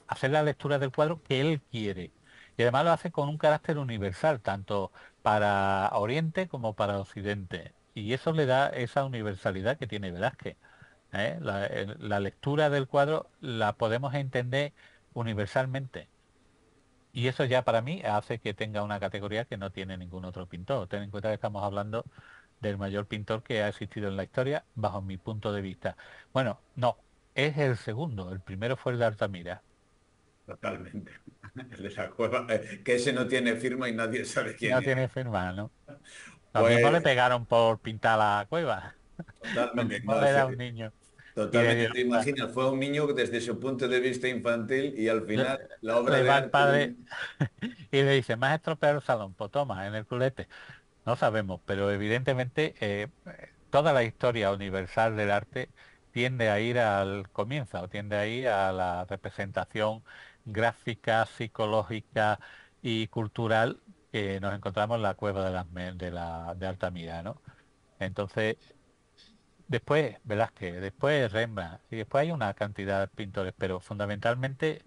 hacer la lectura del cuadro que él quiere. Y además lo hace con un carácter universal, tanto para Oriente como para Occidente. Y eso le da esa universalidad que tiene Velázquez. ¿Eh? La lectura del cuadro la podemos entender universalmente. Y eso ya para mí hace que tenga una categoría que no tiene ningún otro pintor. Ten en cuenta que estamos hablando del mayor pintor que ha existido en la historia, bajo mi punto de vista. Bueno, no, es el segundo. El primero fue el de Altamira. Totalmente. El de la cueva, que ese no tiene firma y nadie sabe quién No es. tiene firma, ¿no? Lo mismo le Pues pegaron por pintar la cueva. Lo totalmente, mismo no, era un niño. Y le totalmente. dieron Te imaginas, fue un niño desde su punto de vista infantil y al le, final la obra le de va el arte padre y le dice, ¿me has estropeado el salón? Pues toma, en el culete. No sabemos, pero evidentemente toda la historia universal del arte tiende a ir al comienzo, o tiende a ir a la representación gráfica, psicológica y cultural que nos encontramos en la cueva de Altamira, ¿no? Entonces, después Velázquez, después Rembrandt, y después hay una cantidad de pintores, pero fundamentalmente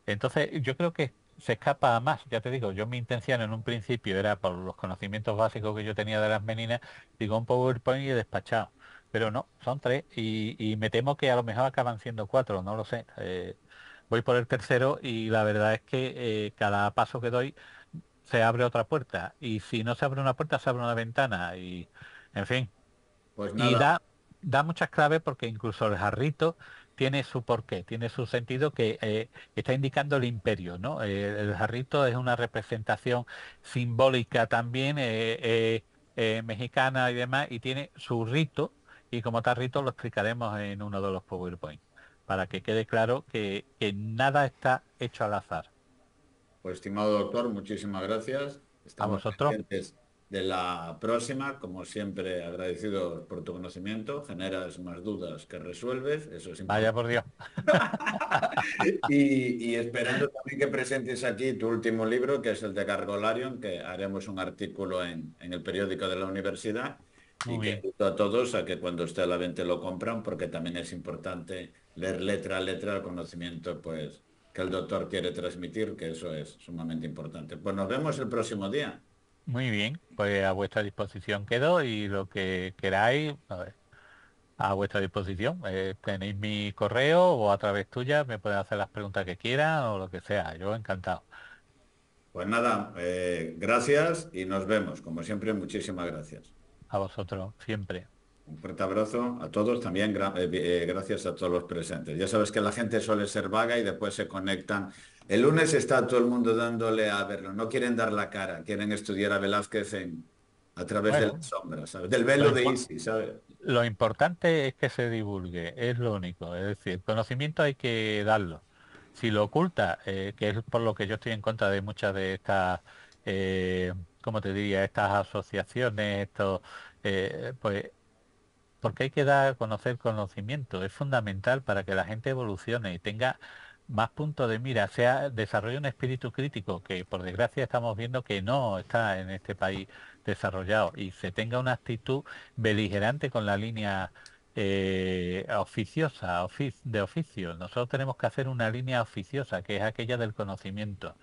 entonces, yo creo que se escapa a más, ya te digo, yo mi intención en un principio era por los conocimientos básicos que yo tenía de las meninas, digo un PowerPoint y despachado, pero no, son tres y me temo que a lo mejor acaban siendo cuatro, no lo sé. Voy por el tercero y la verdad es que cada paso que doy se abre otra puerta y si no se abre una puerta se abre una ventana y, en fin, pues y nada, da muchas claves porque incluso el jarrito tiene su porqué, tiene su sentido que está indicando el imperio, ¿no? El jarrito es una representación simbólica también mexicana y demás, y tiene su rito, y como tal rito lo explicaremos en uno de los PowerPoint, para que quede claro que nada está hecho al azar. pues estimado doctor, muchísimas gracias. A Estamos vosotros, pendientes de la próxima, como siempre, agradecidos por tu conocimiento. Generas más dudas que resuelves, eso es vaya importante. por Dios. Y esperando también que presentes aquí tu último libro, que es el de Gargolarion, que haremos un artículo en el periódico de la universidad y Muy que bien. invito a todos a que cuando esté a la venta lo compran, porque también es importante leer letra a letra el conocimiento pues, que el doctor quiere transmitir, que eso es sumamente importante. Pues nos vemos el próximo día. Muy bien, pues a vuestra disposición quedo y lo que queráis, a vuestra disposición. Tenéis mi correo o a través tuya me pueden hacer las preguntas que quieran o lo que sea. Yo encantado. Pues nada, gracias y nos vemos. Como siempre, muchísimas gracias. A vosotros, siempre. Un fuerte abrazo a todos, también gracias a todos los presentes. Ya sabes que la gente suele ser vaga y después se conectan. El lunes está todo el mundo dándole a verlo, no quieren dar la cara, quieren estudiar a Velázquez a través de las Bueno, sombras, ¿sabes? Del lo, velo de impo- Isis, ¿sabes? lo importante es que se divulgue, es lo único. Es decir, el conocimiento hay que darlo. Si lo oculta, que es por lo que yo estoy en contra de muchas de estas, ¿cómo te diría? Estas asociaciones, estos, pues porque hay que dar a conocer conocimiento, es fundamental para que la gente evolucione y tenga más puntos de mira, sea desarrolle un espíritu crítico, que por desgracia estamos viendo que no está en este país desarrollado, y se tenga una actitud beligerante con la línea oficiosa, de oficio. Nosotros tenemos que hacer una línea oficiosa, que es aquella del conocimiento.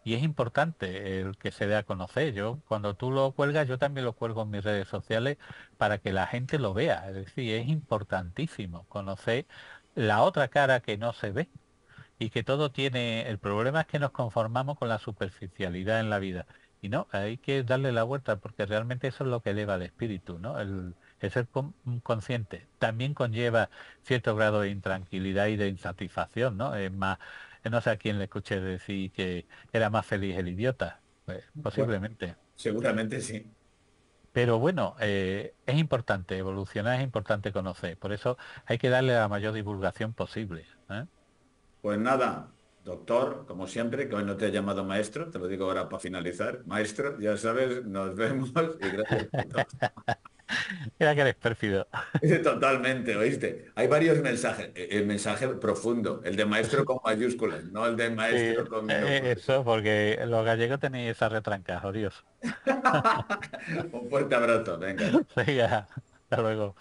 Y es importante el que se dé a conocer. Yo, cuando tú lo cuelgas, yo también lo cuelgo en mis redes sociales para que la gente lo vea. Es decir, es importantísimo conocer la otra cara que no se ve y que todo tiene... El problema es que nos conformamos con la superficialidad en la vida. Y no, hay que darle la vuelta porque realmente eso es lo que eleva el espíritu, ¿no? El ser consciente también conlleva cierto grado de intranquilidad y de insatisfacción, ¿no? Es más, no sé a quién le escuché decir que era más feliz el idiota. Pues, Bueno, posiblemente. seguramente sí. Pero bueno, es importante evolucionar, es importante conocer. Por eso hay que darle la mayor divulgación posible. ¿Eh? Pues nada, doctor, como siempre, que hoy no te he llamado maestro, te lo digo ahora para finalizar. Maestro, ya sabes, nos vemos y gracias por todo. Mira que eres pérfido. Totalmente, ¿oíste? Hay varios mensajes. El mensaje profundo, el de maestro con mayúsculas, no el de Sí, maestro con minúsculas. eso, porque los gallegos tenéis esa retranca, odioso. Un fuerte abrazo, venga. Venga, hasta luego.